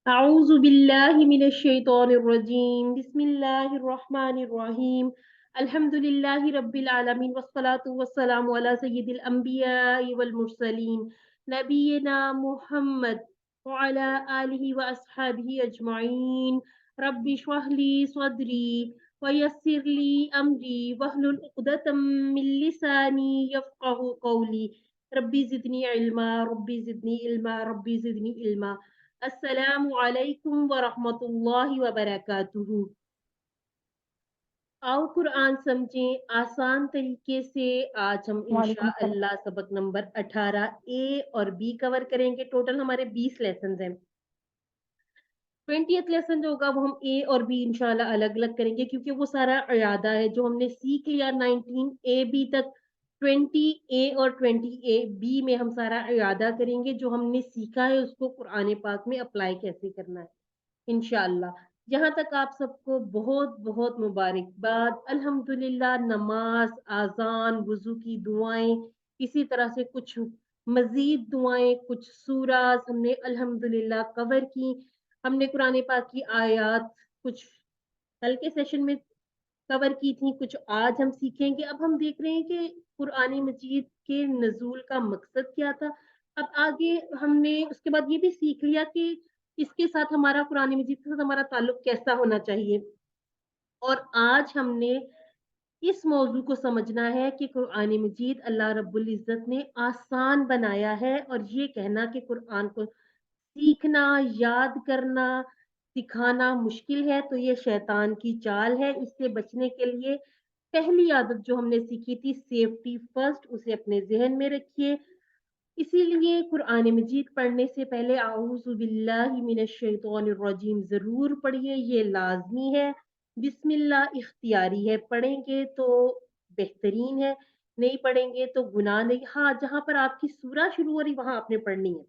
أعوذ بالله من الشيطان الرجيم بسم الله الرحمن الرحيم الحمد لله رب العالمين والصلاة والسلام على سيد الأنبياء والمرسلين نبينا محمد وعلى آله وأصحابه أجمعين رب اشرح لي صدري ويسر لي أمري واحلل عقدة من لساني يفقه قولي ربي زدني علما ربي زدني علما ربي زدني علما السلام علیکم ورحمۃ اللہ وبرکاتہ۔ آؤ قرآن سمجھیں آسان طریقے سے۔ آج ہم وعلیکم السلام۔ انشاءاللہ سبق نمبر 18 اے اور بی کور کریں گے۔ ٹوٹل ہمارے 20 لیسنز ہیں۔ 20th لیسن جو ہوگا وہ ہم اے اور بی انشاءاللہ الگ الگ کریں گے، کیونکہ وہ سارا اعادہ ہے جو ہم نے سیکھ لیا 19 اے بی تک۔ 20 اے اور 20 اے بی میں ہم سارا اعادہ کریں گے، جو ہم نے سیکھا ہے اس کو قرآن پاک میں اپلائی کیسے کرنا ہے انشاءاللہ۔ یہاں تک آپ سب کو بہت بہت مبارکباد۔ الحمدللہ نماز، آذان، وضو کی دعائیں، اسی طرح سے کچھ مزید دعائیں، کچھ سوراز ہم نے الحمدللہ کور کی۔ ہم نے قرآن پاک کی آیات کچھ کل کے سیشن میں کور کی تھی، کچھ آج ہم سیکھیں گے۔ اب ہم دیکھ رہے ہیں کہ قرآن مجید کے نزول کا مقصد کیا تھا۔ اب آگے ہم نے اس کے بعد یہ بھی سیکھ لیا کہ اس کے ساتھ ہمارا قرآن مجید کے ساتھ ہمارا تعلق کیسا ہونا چاہیے۔ اور آج ہم نے اس موضوع کو سمجھنا ہے کہ قرآن مجید اللہ رب العزت نے آسان بنایا ہے، اور یہ کہنا کہ قرآن کو سیکھنا، یاد کرنا، سکھانا مشکل ہے تو یہ شیطان کی چال ہے۔ اس سے بچنے کے لیے پہلی عادت جو ہم نے سیکھی تھی، سیفٹی فرسٹ، اسے اپنے ذہن میں رکھیے۔ اسی لیے قرآن مجید پڑھنے سے پہلے اعوذ باللہ من الشیطان الرجیم ضرور پڑھیے، یہ لازمی ہے۔ بسم اللہ اختیاری ہے، پڑھیں گے تو بہترین ہے، نہیں پڑھیں گے تو گناہ نہیں۔ ہاں، جہاں پر آپ کی سورہ شروع ہو رہی وہاں آپ نے پڑھنی ہے۔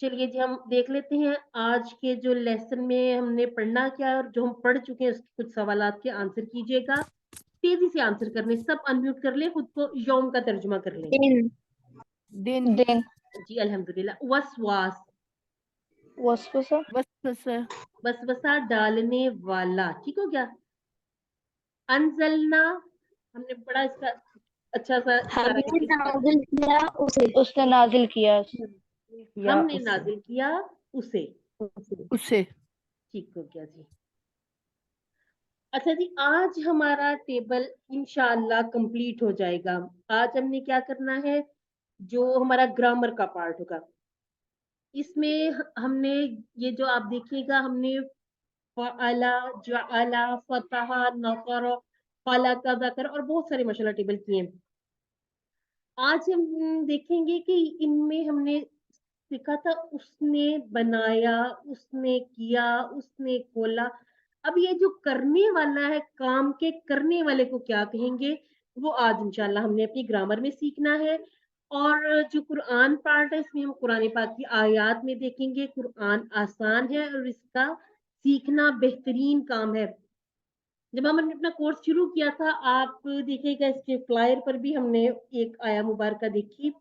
چلیے جی، ہم دیکھ لیتے ہیں آج کے جو لیسن میں ہم نے پڑھنا کیا ہے، اور جو ہم پڑھ چکے ہیں اس کے کچھ سوالات کے آنسر کیجیے گا۔ تیزی سے آنسر کرنے، سب انمیوٹ کر لیں، خود کو یوم کا ترجمہ کر لیں۔ دن دن جی الحمدللہ۔ وسواس، وسوسہ وسوسہ وسوسہ ڈالنے والا، ٹھیک ہو گیا۔ انزلنا، ہم نے بڑا اس کا اچھا سا اشارہ کر کے نازل کیا اس نے نازل کیا ہم نے نازل کیا اسے، اسے ٹھیک ہو گیا جی۔ اچھا جی، آج ہمارا ٹیبل انشاءاللہ کمپلیٹ ہو جائے گا۔ آج ہم نے کیا کرنا ہے، جو ہمارا گرامر کا پارٹ ہوگا اس میں ہم نے یہ جو آپ دیکھیے گا، ہم نے فعلا، جعلا، فتح، نصر، خلق، ذکر اور بہت سارے ماشاءاللہ ٹیبل کیے ہیں۔ آج ہم دیکھیں گے کہ ان میں ہم نے سیکھا تھا اس نے بنایا، اس نے کیا، اس نے کھولا۔ اب یہ جو کرنے والا ہے، کام کے کرنے والے کو کیا کہیں گے، وہ آج انشاءاللہ ہم نے اپنی گرامر میں سیکھنا ہے۔ اور جو قرآن پارٹ ہے اس میں ہم قرآن پاک کی آیات میں دیکھیں گے۔ قرآن آسان ہے اور اس کا سیکھنا بہترین کام ہے۔ جب ہم نے اپنا کورس شروع کیا تھا، آپ دیکھیے گا اس کے فلائر پر بھی ہم نے ایک آیا مبارکہ دیکھی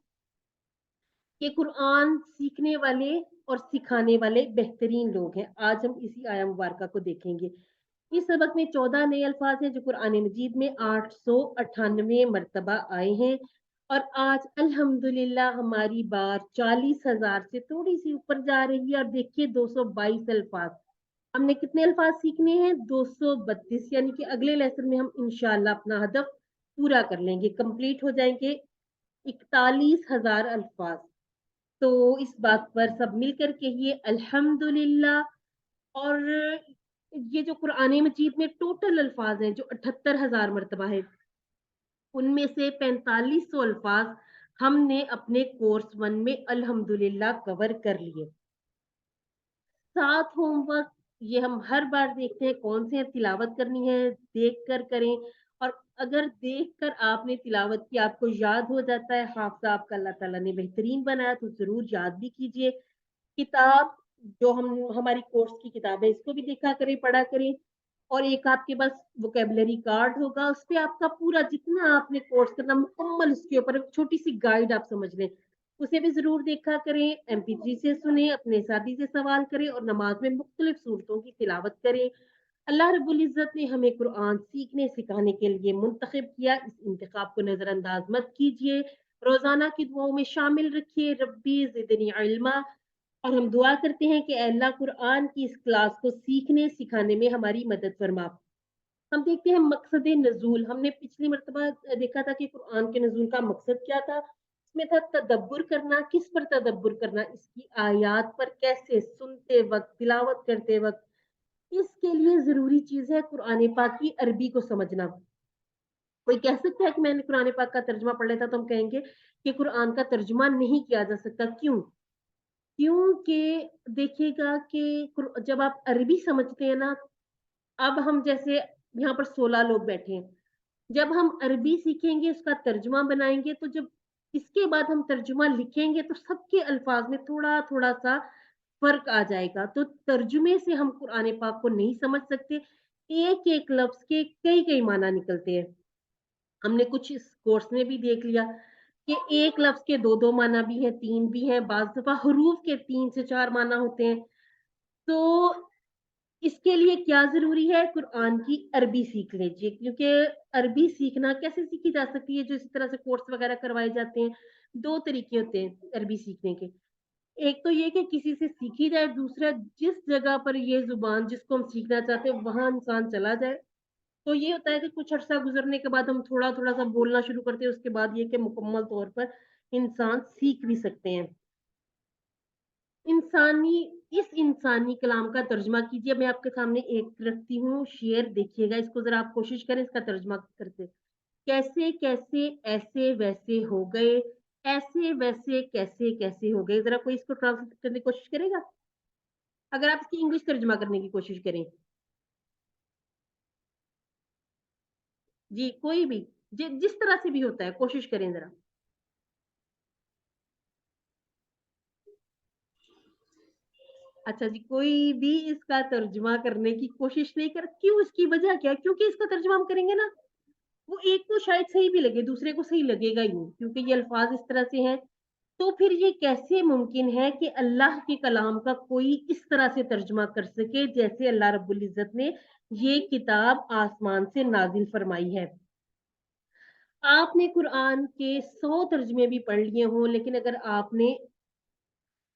کہ قرآن سیکھنے والے اور سکھانے والے بہترین لوگ ہیں۔ آج ہم اسی آیا مبارکہ کو دیکھیں گے۔ اس سبق میں 14 نئے الفاظ ہیں جو قرآن مجید میں 898 مرتبہ آئے ہیں، اور آج الحمدللہ ہماری بار 40,000 سے تھوڑی سی اوپر جا رہی ہے۔ اور دیکھیے 222 الفاظ، ہم نے کتنے الفاظ سیکھنے ہیں، 232، یعنی کہ اگلے لیسن میں ہم انشاءاللہ اپنا ہدف پورا کر لیں گے، کمپلیٹ ہو جائیں گے 41,000 الفاظ۔ تو اس بات پر سب مل کر کہیے الحمدللہ۔ اور یہ جو قرآن مجید میں ٹوٹل الفاظ ہیں جو 78,000 مرتبہ ہے، ان میں سے 4500 الفاظ ہم نے اپنے کورس 1 میں الحمدللہ کور کر لیے۔ 7 ہوم ورک، یہ ہم ہر بار دیکھتے ہیں کون سے تلاوت کرنی ہے، دیکھ کر کریں، اور اگر دیکھ کر آپ نے تلاوت کی آپ کو یاد ہو جاتا ہے، حافظہ آپ کا اللہ تعالیٰ نے بہترین بنایا تو ضرور یاد بھی کیجئے۔ کتاب جو ہماری کورس کی کتاب ہے اس کو بھی دیکھا کریں، پڑھا کریں، اور ایک آپ کے پاس ووکیبلری کارڈ ہوگا، اس پہ آپ کا پورا جتنا آپ نے کورس کرنا مکمل اس کے اوپر ایک چھوٹی سی گائیڈ آپ سمجھ لیں उसे भी ज़रूर देखा करें, MP3 से सुनें, अपने साथी से सवाल करें और नमाज में मुख्तलिफ सूरतों की तिलावत करें। अल्लाह रब्बुल इज़्ज़त ने हमें कुरान सीखने सिखाने के लिए मुंतखब किया, इस इंतखाब को नज़रअंदाज मत कीजिए। रोज़ाना की दुआओं में शामिल रखिए, रब्बी ज़िदनी इल्मा। और हम दुआ करते हैं कि ए अल्लाह कुरान की इस क्लास को सीखने सिखाने में हमारी मदद फरमा। हम देखते हैं मकसद नज़ूल, हमने पिछली मर्तबा देखा था कि कुरान के नज़ूल का मकसद क्या था। इसमें था तदब्बुर करना। किस पर तदब्बुर करना? इसकी आयात पर, कैसे? सुनते वक्त, तिलावत करते वक्त। इसके लिए ज़रूरी चीज़ है कुरान पाक की अरबी को समझना। कोई कह सकता है कि मैंने कुरान पाक का तर्जुमा पढ़ लिया था, तो हम कहेंगे कि कुरान का तर्जुमा नहीं किया जा सकता। क्यों? क्योंकि देखिएगा कि जब आप अरबी समझते हैं ना, अब हम जैसे यहाँ पर 16 लोग बैठे हैं, जब हम अरबी सीखेंगे, उसका तर्जुमा बनाएंगे, तो जब इसके बाद हम तर्जुमा लिखेंगे तो सबके अल्फाज में थोड़ा थोड़ा सा फर्क आ जाएगा। तो तर्जुमे से हम कुरान पाक को नहीं समझ सकते। एक एक लफ्ज के कई कई माना निकलते हैं। हमने कुछ इस कोर्स में भी देख लिया कि एक लफ्ज के दो दो माना भी हैं, तीन भी हैं, बाज दफा हरूफ के 3 से 4 माना होते हैं। तो इसके लिए क्या ज़रूरी है? कुरान की अरबी सीख लीजिए, क्योंकि अरबी सीखना कैसे सीखी जा सकती है? जो इस तरह से कोर्स वगैरह करवाए जाते हैं, 2 तरीके होते हैं अरबी सीखने के। एक तो ये कि किसी से सीखी जाए, दूसरा जिस जगह पर ये ज़ुबान जिसको हम सीखना चाहते हैं, वहाँ इंसान चला जाए। तो ये होता है कि कुछ अरसा गुज़रने के बाद हम थोड़ा-थोड़ा सा बोलना शुरू करते हैं, उसके बाद ये कि मुकम्मल तौर पर इंसान सीख भी सकते हैं। इंसानी इस इंसानी कलाम का तर्जुमा कीजिए। मैं आपके सामने एक रखती हूँ शेर, देखिएगा इसको ज़रा, आप कोशिश करें इसका तर्जुमा करके। कैसे कैसे ऐसे वैसे हो गए, ऐसे वैसे कैसे कैसे हो गए। ज़रा कोई इसको ट्रांसलेट करने की कोशिश करेगा? अगर आप इसकी इंग्लिश तर्जुमा करने की कोशिश करें। जी, कोई भी, जिस तरह से भी होता है, कोशिश करें ज़रा। अच्छा जी, कोई भी इसका तर्जुमा करने की कोशिश नहीं कर, क्यों? इसकी वजह क्या है? क्योंकि इसका तर्जुमा हम करेंगे ना, वो एक को शायद सही भी लगे, दूसरे को सही लगेगा ही नहीं, क्योंकि ये अल्फाज इस तरह से हैं। तो फिर ये कैसे मुमकिन है कि अल्लाह के कलाम का कोई इस तरह से तर्जुमा कर सके, जैसे अल्लाह रब्बुल इज़्ज़त ने ये किताब आसमान से नाज़िल फरमाई है। आपने कुरान के 100 तर्जुमे भी पढ़ लिए हों, लेकिन अगर आपने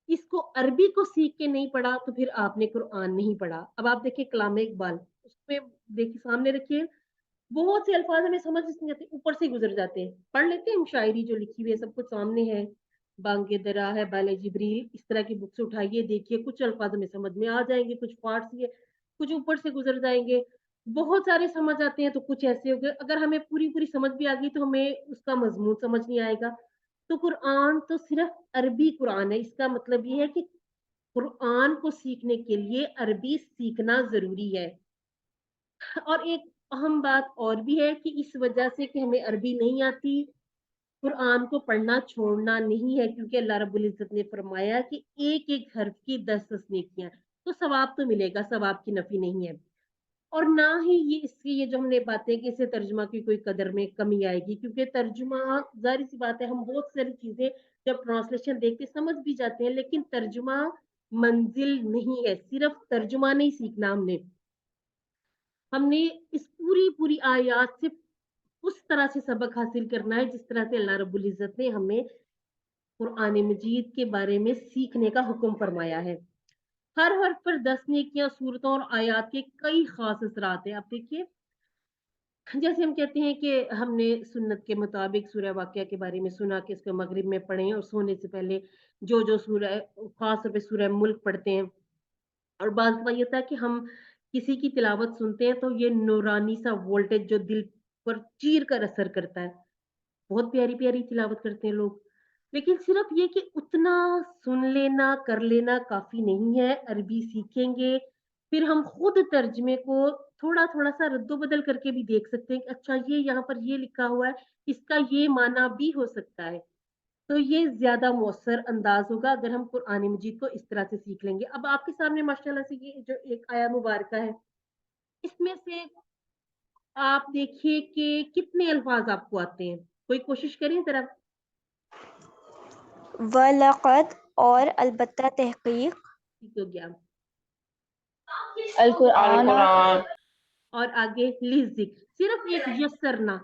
इसको अरबी को सीख के नहीं पढ़ा, तो फिर आपने कुरान नहीं पढ़ा। अब आप देखिए कलाम इकबाल, उसमें देखिए सामने रखिए, बहुत से अल्फाज हमें समझ नहीं आते, ऊपर से गुजर जाते हैं। पढ़ लेते हैं हम शायरी जो लिखी हुई है, सब कुछ सामने है। बांगे दरा है, बाले जिब्रील, इस तरह की बुक्स उठाइए, देखिए कुछ अल्फाज हमें समझ में आ जाएंगे, कुछ फारसी है, कुछ ऊपर से गुजर जाएंगे। बहुत सारे समझ आते हैं, तो कुछ ऐसे हो गए। अगर हमें पूरी पूरी समझ भी आ गई, तो हमें उसका मजमून समझ नहीं आएगा। तो कुरान तो सिर्फ अरबी कुरान है। इसका मतलब ये है कि कुरान को सीखने के लिए अरबी सीखना जरूरी है। और एक अहम बात और भी है कि इस वजह से कि हमें अरबी नहीं आती, कुरान को पढ़ना छोड़ना नहीं है, क्योंकि अल्लाह रब्बुल इज़्ज़त ने फरमाया कि एक-एक हर्फ की 10-10 नेकियां, तो सवाब तो मिलेगा, सवाब की नफी नहीं है। और ना ही ये इसकी ये जो हमने बातें की, इससे तर्जुमा की कोई कदर में कमी आएगी, क्योंकि तर्जुमा, जाहिर सी बात है, हम बहुत सारी चीजें जब ट्रांसलेशन देखते समझ भी जाते हैं, लेकिन तर्जुमा मंजिल नहीं है। सिर्फ तर्जुमा नहीं सीखना, हमने इस पूरी पूरी आयत से उस तरह से सबक हासिल करना है, जिस तरह से अल्लाह रब्बुल इज़्ज़त ने हमें कुरान मजीद के बारे में सीखने का हुक्म फरमाया है। हर हर्फ पर 10 नेकियां, सूरतों और आयत के कई खास असरात हैं। आप देखिए, जैसे हम कहते हैं कि हमने सुन्नत के मुताबिक सूरह वाक़िया के बारे में सुना कि इसको मगरिब में पढ़ें, और सोने से पहले जो सूरह, खास तौर पे सूरह मुल्क पढ़ते हैं। और बाज़ दफ़ा ये होता है कि हम किसी की तिलावत सुनते हैं, तो ये नूरानी सा वोल्टेज जो दिल पर चीर कर असर करता है। बहुत प्यारी-प्यारी तिलावत करते हैं लोग। लेकिन सिर्फ़ ये कि उतना सुन लेना, कर लेना काफ़ी नहीं है। अरबी सीखेंगे, फिर हम खुद तर्जुमे को थोड़ा-थोड़ा सा रद्दो-बदल करके भी देख सकते हैं कि अच्छा, ये यहाँ पर ये लिखा हुआ है, इसका ये माना भी हो सकता है। तो ये ज़्यादा मौसर अंदाज़ होगा अगर हम कुरान मजीद को इस तरह से सीख लेंगे। अब आपके सामने माशाल्लाह से ये जो एक आया मुबारका है, इसमें से आप देखिए कि कितने अल्फाज आपको आते हैं। कोई कोशिश करें ज़रा। وَلَقَد اور البتہ تحقیق. ٹھیک ہو گیا. القرآن اور آگے لی ذکر صرف ایک یسرنا.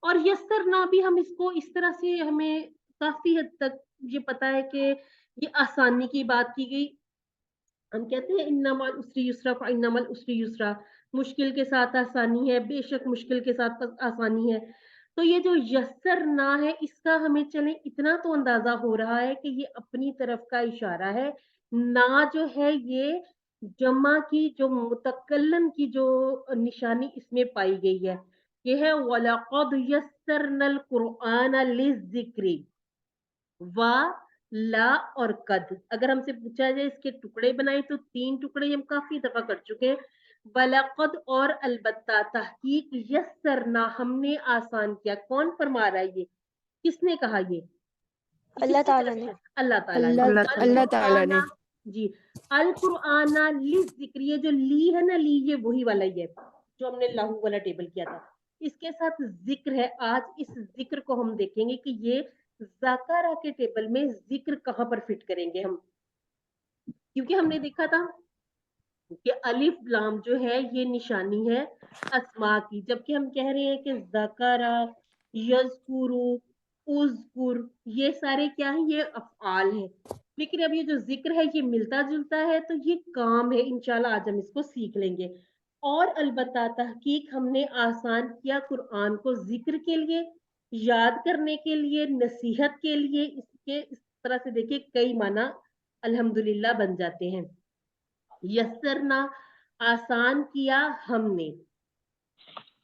اور یسرنا بھی ہم اس کو اس طرح سے ہمیں کافی حد تک یہ پتا ہے کہ یہ آسانی کی بات کی گئی. ہم کہتے ہیں انما العسر یسرا فانما العسر یسرا، مشکل کے ساتھ آسانی ہے، بے شک مشکل کے ساتھ آسانی ہے. تو یہ جو یسر نہ ہے اس کا ہمیں چلیں اتنا تو اندازہ ہو رہا ہے کہ یہ اپنی طرف کا اشارہ ہے. نہ جو ہے یہ جمع کی جو متکلم کی جو نشانی اس میں پائی گئی ہے یہ ہے وَلَقَدْ يَسَّرْنَا الْقُرْآنَ لِلذِّكْرِ. وا لا اور قد اگر ہم سے پوچھا جائے اس کے ٹکڑے بنائے تو 3 ٹکڑے ہم کافی دفعہ کر چکے ہیں. بلقد اور البتہ تحقیق یسرنا ہم نے آسان کیا. کون فرما رہا ہے یہ؟ کس نے کہا یہ اللہ تعالیٰ نے. اللہ تعالیٰ نے. اللہ تعالیٰ نے. جی القرآن للذکر، یہ جو لی ہے نا، لی یہ وہی والا ہی ہے جو ہم نے لاہو والا ٹیبل کیا تھا. اس کے ساتھ ذکر ہے. آج اس ذکر کو ہم دیکھیں گے کہ یہ ذکر کے ٹیبل میں ذکر کہاں پر فٹ کریں گے ہم. کیونکہ ہم نے دیکھا تھا کہ الف لام جو ہے یہ نشانی ہے اسماء کی، جبکہ ہم کہہ رہے ہیں کہ ذکر، یذکر، اذکر یہ سارے کیا ہیں؟ یہ افعال ہیں. لیکن اب یہ جو ذکر ہے یہ ملتا جلتا ہے تو یہ کام ہے. انشاءاللہ آج ہم اس کو سیکھ لیں گے. اور البتہ تحقیق ہم نے آسان کیا قرآن کو ذکر کے لیے، یاد کرنے کے لیے، نصیحت کے لیے. اس طرح سے دیکھیں کئی معنی الحمدللہ بن جاتے ہیں. یسرنا آسان کیا ہم نے.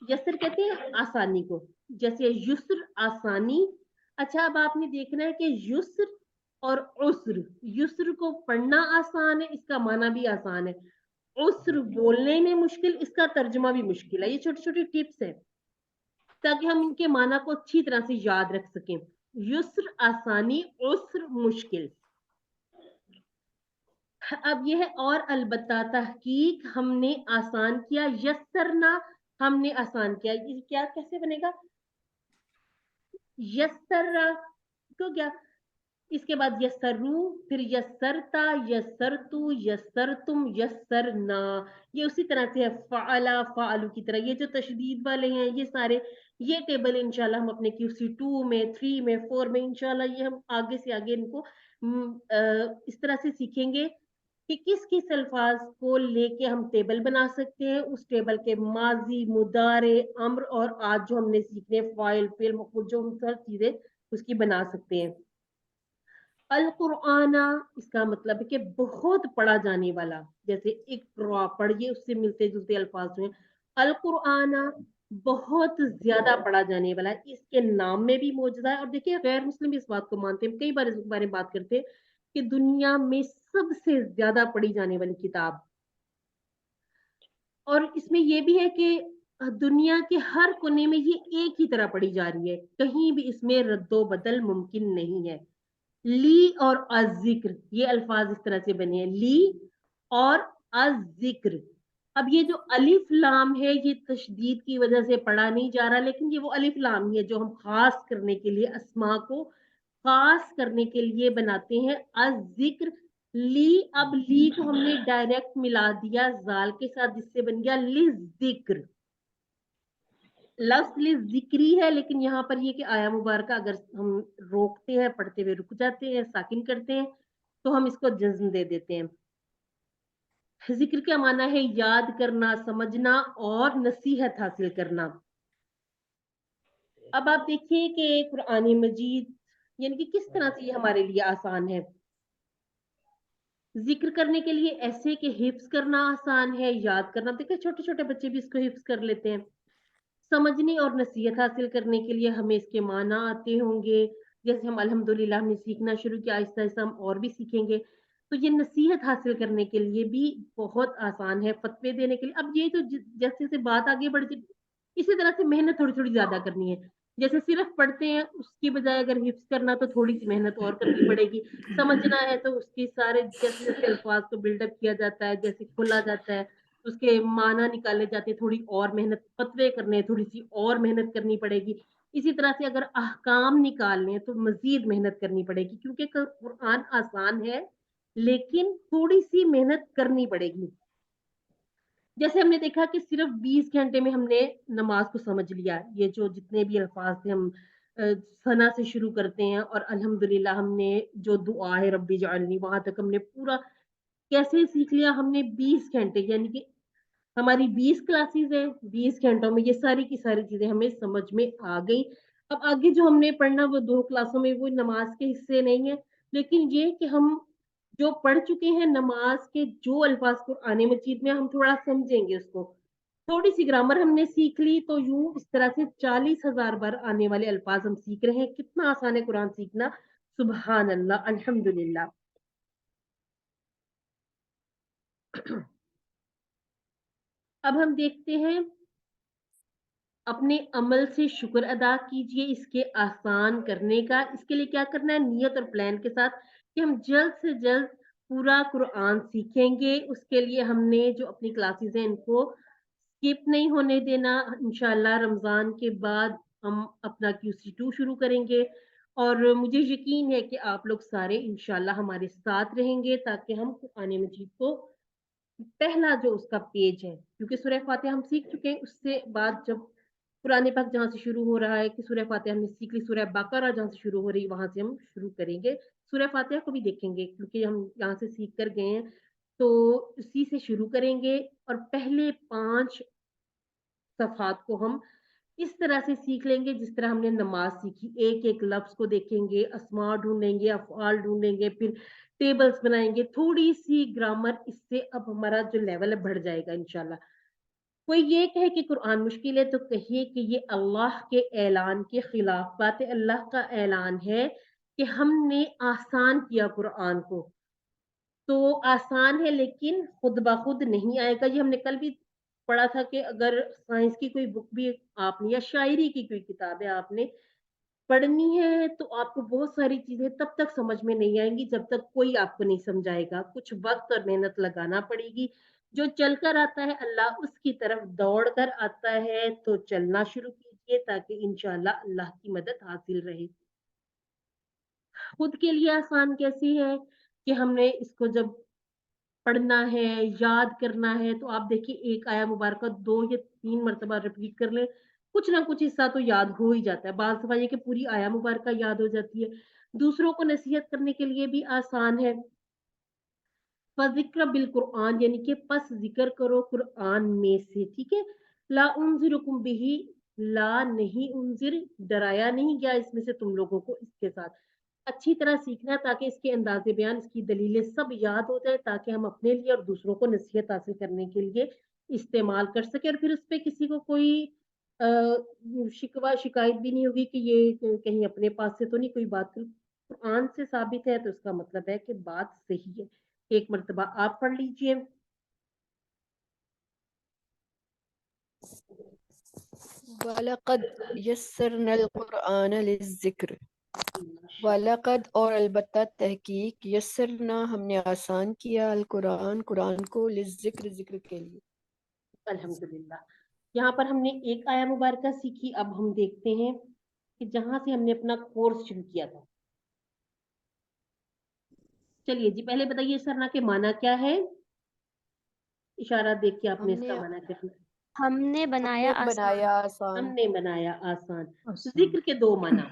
یسر کہتے ہیں آسانی کو، جیسے یسر آسانی. اچھا اب آپ نے دیکھنا ہے کہ یسر اور عسر، یسر کو پڑھنا آسان ہے، اس کا معنی بھی آسان ہے. عسر بولنے میں مشکل، اس کا ترجمہ بھی مشکل ہے. یہ چھوٹی چھوٹی ٹپس ہیں تاکہ ہم ان کے معنی کو اچھی طرح سے یاد رکھ سکیں. یسر آسانی، عسر مشکل. اب یہ ہے اور البتہ تحقیق ہم نے آسان کیا. یسرنا ہم نے آسان کیا. یہ کیا کیسے بنے گا؟ یسر تو کیا، اس کے بعد یسرو، پھر یسرتا، یسرتو، یسرتم، یسرنا. یہ اسی طرح سے ہے فعلا، فعلو کی طرح. یہ جو تشدید والے ہیں یہ سارے یہ ٹیبل انشاءاللہ ہم اپنے QC2 میں 3 میں 4 میں انشاءاللہ یہ ہم آگے سے آگے ان کو اس طرح سے سیکھیں گے کہ کس کس الفاظ کو لے کے ہم ٹیبل بنا سکتے ہیں. اس ٹیبل کے ماضی، مضارع، امر اور آج جو ہم نے سیکھنے فاعل، فعل، مفعول، جو ہم سب چیزیں اس کی بنا سکتے ہیں. القرآن اس کا مطلب ہے کہ بہت پڑھا جانے والا، جیسے اقرا پڑھیے اس سے ملتے جلتے الفاظ ہیں. القرآن بہت زیادہ پڑھا جانے والا ہے. اس کے نام میں بھی معجزہ ہے. اور دیکھیں غیر مسلم اس بات کو مانتے ہیں، کئی بار اس بارے میں بات کرتے ہیں کہ دنیا میں سب سے زیادہ پڑھی جانے والی کتاب. اور اس میں یہ بھی ہے کہ دنیا کے ہر کونے میں یہ ایک ہی طرح پڑھی جا رہی ہے، کہیں بھی اس میں رد و بدل ممکن نہیں ہے. لی اور الذکر یہ الفاظ اس طرح سے بنے ہیں، لی اور الذکر. اب یہ جو الف لام ہے یہ تشدید کی وجہ سے پڑھا نہیں جا رہا، لیکن یہ وہ الف لام ہی ہے جو ہم خاص کرنے کے لیے اسماء کو خاص کرنے کے لیے بناتے ہیں. الذکر لی. اب لی کو ہم نے ڈائریکٹ ملا دیا زال کے ساتھ جس سے بن گیا للذکر. لفظ ذکری ہے لیکن یہاں پر یہ کہ آیا مبارکہ اگر ہم روکتے ہیں پڑھتے ہوئے رک جاتے ہیں ساکن کرتے ہیں تو ہم اس کو جزم دے دیتے ہیں. ذکر کا معنی ہے یاد کرنا، سمجھنا اور نصیحت حاصل کرنا. اب آپ دیکھیے کہ قرآن مجید یعنی کہ کس طرح سے یہ ہمارے لیے آسان ہے. ذکر کرنے کے لیے ایسے کہ حفظ کرنا آسان ہے، یاد کرنا دیکھیں چھوٹے چھوٹے بچے بھی اس کو حفظ کر لیتے ہیں. سمجھنے اور نصیحت حاصل کرنے کے لیے ہمیں اس کے معنی آتے ہوں گے، جیسے ہم الحمدللہ ہم نے سیکھنا شروع کیا، آہستہ آہستہ ہم اور بھی سیکھیں گے. تو یہ نصیحت حاصل کرنے کے لیے بھی بہت آسان ہے. فتوے دینے کے لیے اب یہ تو جیسے جیسے بات آگے بڑھتی اسی طرح سے محنت تھوڑی تھوڑی زیادہ کرنی ہے. جیسے صرف پڑھتے ہیں اس کی بجائے اگر حفظ کرنا تو تھوڑی سی محنت اور کرنی پڑے گی. سمجھنا ہے تو اس کی سارے جیسے جیسے الفاظ کو بلڈ اپ کیا جاتا ہے، جیسے کھولا جاتا ہے اس کے معنی نکالے جاتے ہیں، تھوڑی اور محنت. فتوے کرنے تھوڑی سی اور محنت کرنی پڑے گی. इसी तरह से अगर अहकाम निकालने तो मजीद मेहनत करनी पड़ेगी, क्योंकि कुरान आसान है लेकिन थोड़ी सी मेहनत करनी पड़ेगी। जैसे हमने देखा कि सिर्फ 20 घंटे में हमने नमाज को समझ लिया, ये जो जितने भी अल्फाज थे हम सना से शुरू करते हैं और अल्हम्दुलिल्लाह हमने जो दुआ है रब्बी जअलनी वहां तक हमने पूरा कैसे सीख लिया। हमने 20 घंटे यानी कि हमारी 20 क्लासेस है, 20 घंटों में ये सारी की सारी चीजें हमें समझ में आ गई। अब आगे जो हमने पढ़ना वो 2 क्लासों में, वो नमाज के हिस्से नहीं है, लेकिन ये कि हम जो पढ़ चुके हैं नमाज के जो अल्फाज कुरान मजीद में हम थोड़ा समझेंगे उसको, थोड़ी सी ग्रामर हमने सीख ली तो यूं इस तरह से 40,000 बार आने वाले अल्फाज हम सीख रहे हैं। कितना आसान है कुरान सीखना, सुबहान अल्लाह, अल्हम्दुलिल्लाह। अब हम देखते हैं, अपने अमल से शुक्र अदा कीजिए इसके आसान करने का। इसके लिए क्या करना है, नियत और प्लान के साथ कि हम जल्द से जल्द पूरा कुरान सीखेंगे। उसके लिए हमने जो अपनी क्लासेस हैं इनको स्किप नहीं होने देना। इंशाल्लाह रमजान के बाद हम अपना QC2 शुरू करेंगे और मुझे यकीन है कि आप लोग सारे इंशाल्लाह हमारे साथ रहेंगे ताकि हम कुरान मजीद को पहला जो उसका पेज है, क्योंकि सूरह फातिहा हम सीख चुके हैं, उससे बाद जब कुरान पाक जहाँ से शुरू हो रहा है कि सूरह फातिहा हमने सीख ली, सूरह बकरा जहाँ से शुरू हो रही है वहां से हम शुरू करेंगे। सूरह फातिहा को भी देखेंगे क्योंकि हम यहाँ से सीख कर गए हैं, तो उसी से शुरू करेंगे और पहले 5 सफ़ात को हम इस तरह से सीख लेंगे जिस तरह हमने नमाज सीखी। एक एक लफ्ज को देखेंगे, अस्मा ढूंढेंगे, अफ़आल ढूंढेंगे, फिर टेबल्स बनाएंगे, थोड़ी सी ग्रामर, इससे अब हमारा जो लेवल है बढ़ जाएगा इंशाल्लाह। कोई ये कहे कि कुरान मुश्किल है तो कहिए कि ये अल्लाह के ऐलान के खिलाफ बात है। अल्लाह का ऐलान है कि हमने आसान किया कुरान को, तो आसान है लेकिन खुद ब खुद नहीं आएगा। ये हमने कल भी पढ़ा था कि अगर साइंस की कोई बुक भी आपने या शायरी की कोई किताब है आपने पढ़नी है तो आपको बहुत सारी चीजें तब तक समझ में नहीं आएंगी जब तक कोई आपको नहीं समझाएगा। कुछ वक्त और मेहनत लगाना पड़ेगी। जो चलकर आता है अल्लाह उसकी तरफ दौड़ कर आता है, तो चलना शुरू कीजिए ताकि इंशाल्लाह अल्लाह की मदद हासिल रहे। खुद के लिए आसान कैसी है कि हमने इसको जब पढ़ना है, याद करना है, तो आप देखिए एक आया मुबारका 2 या 3 मर्तबा रिपीट कर लें, कुछ ना कुछ हिस्सा तो याद हो ही जाता है। बाल दफा ये कि पूरी आया मुबारका याद हो जाती है। दूसरों को नसीहत करने के लिए भी आसान है। फ़ज़िक्र बिल कुरआन यानी कि पस ज़िक्र करो कुरआन में से, ठीक है? ला उनज़िरुकुम बिही, ला नहीं उनज़िर, डराया नहीं गया इसमें से तुम लोगों को इसके साथ। अच्छी तरह सीखना ताकि इसके अंदाज़े बयान, इसकी दलीलें सब याद हो जाए ताकि हम अपने लिए और दूसरों को नसीहत हासिल करने के लिए इस्तेमाल कर सकें और फिर उसपे किसी को कोई शिकवा शिकायत भी नहीं होगी कि ये कहीं अपने पास से तो नहीं कोई बात। कुरान से साबित है तो इसका मतलब है कि बात सही है। एक मर्तबा आप पढ़ लीजिए। वलक़द यस्सरनल कुरआन लिज़्ज़िक्र। वलक़द और अलबत्ता तहकीक, यस्सरना हमने आसान किया, अल कुरान कुरान को, लिज़्ज़िक्र ज़िक्र के लिए। अल्हम्दुलिल्लाह। यहाँ पर हमने एक आया मुबारका सीखी। अब हम देखते हैं कि जहां से हमने अपना कोर्स शुरू किया था। चलिए जी, पहले बताइए सरना के माना क्या है? इशारा देख के आपने इसका माना करना। हमने बनाया हमने आसान। बनाया आसान। हमने बनाया आसान। जिक्र के 2 माना,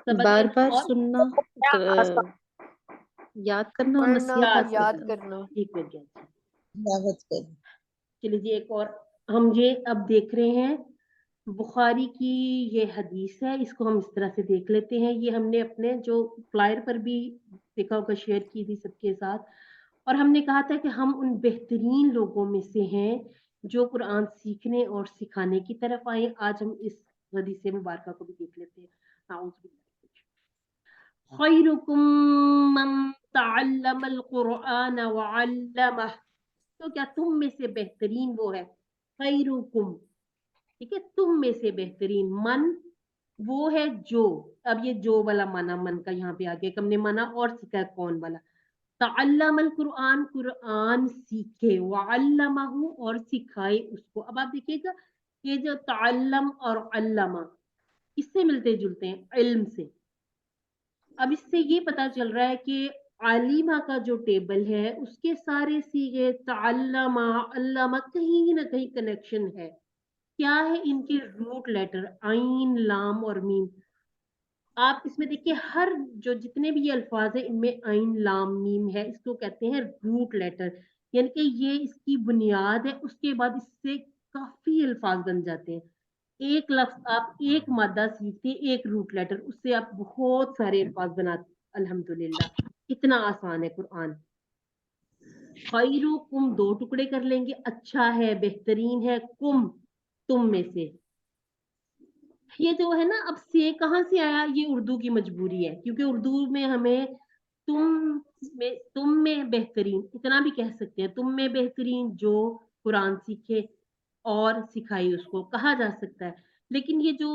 बार बार और सुनना, याद करना और पढ़ना नसीहत और हासिल याद करना। करना। ठीक हो गया। दावत करना। चलिए जी, एक और हम ये अब देख रहे हैं बुखारी की ये हदीस है, इसको हम इस तरह से देख लेते हैं। ये हमने अपने जो फ्लायर पर भी देखा होगा, शेयर की थी सबके साथ, और हमने कहा था कि हम उन बेहतरीन लोगों में से हैं जो कुरान सीखने और सिखाने की तरफ आए। आज हम इस हदीस मुबारका को भी देख लेते हैं। खैरुकुम मन तअल्लमल कुरआन व अल्लमह। तो क्या तुम में से बेहतरीन वो है, खैरुकुम, ठीक है, तुम में से बेहतरीन, मन वो है जो, अब ये जो वाला माना मन का यहाँ पे आ गया, हमने माना और सीखा है कौन वाला, तअल्लमल कुरआन, कुरआन सीखे, वअल्लमहु और सिखाए उसको। अब आप देखिएगा یہ جو تعلم اور علامہ اس سے ملتے جلتے ہیں علم سے. اب اس سے یہ پتا چل رہا ہے کہ عالمہ کا جو ٹیبل ہے اس کے سارے سیغے تعلمہ علامہ کہیں نہ کہیں کنیکشن ہے. کیا ہے ان کے روٹ لیٹر عین لام اور میم. آپ اس میں دیکھیے ہر جو جتنے بھی یہ الفاظ ہیں ان میں عین لام میم ہے, اس کو کہتے ہیں روٹ لیٹر, یعنی کہ یہ اس کی بنیاد ہے. اس کے بعد اس سے کافی الفاظ بن جاتے ہیں. ایک لفظ آپ ایک مادہ سیکھتے ایک روٹ لیٹر, اس سے آپ بہت سارے الفاظ بناتے. الحمدللہ اتنا آسان ہے قرآن. خیرکم 2 ٹکڑے کر لیں گے, اچھا ہے بہترین ہے, کم تم میں سے. یہ جو ہے نا اب سے کہاں سے آیا, یہ اردو کی مجبوری ہے کیونکہ اردو میں ہمیں تم میں بہترین اتنا بھی کہہ سکتے ہیں, تم میں بہترین جو قرآن سیکھے اور سکھائی اس کو کہا جا سکتا ہے. لیکن یہ جو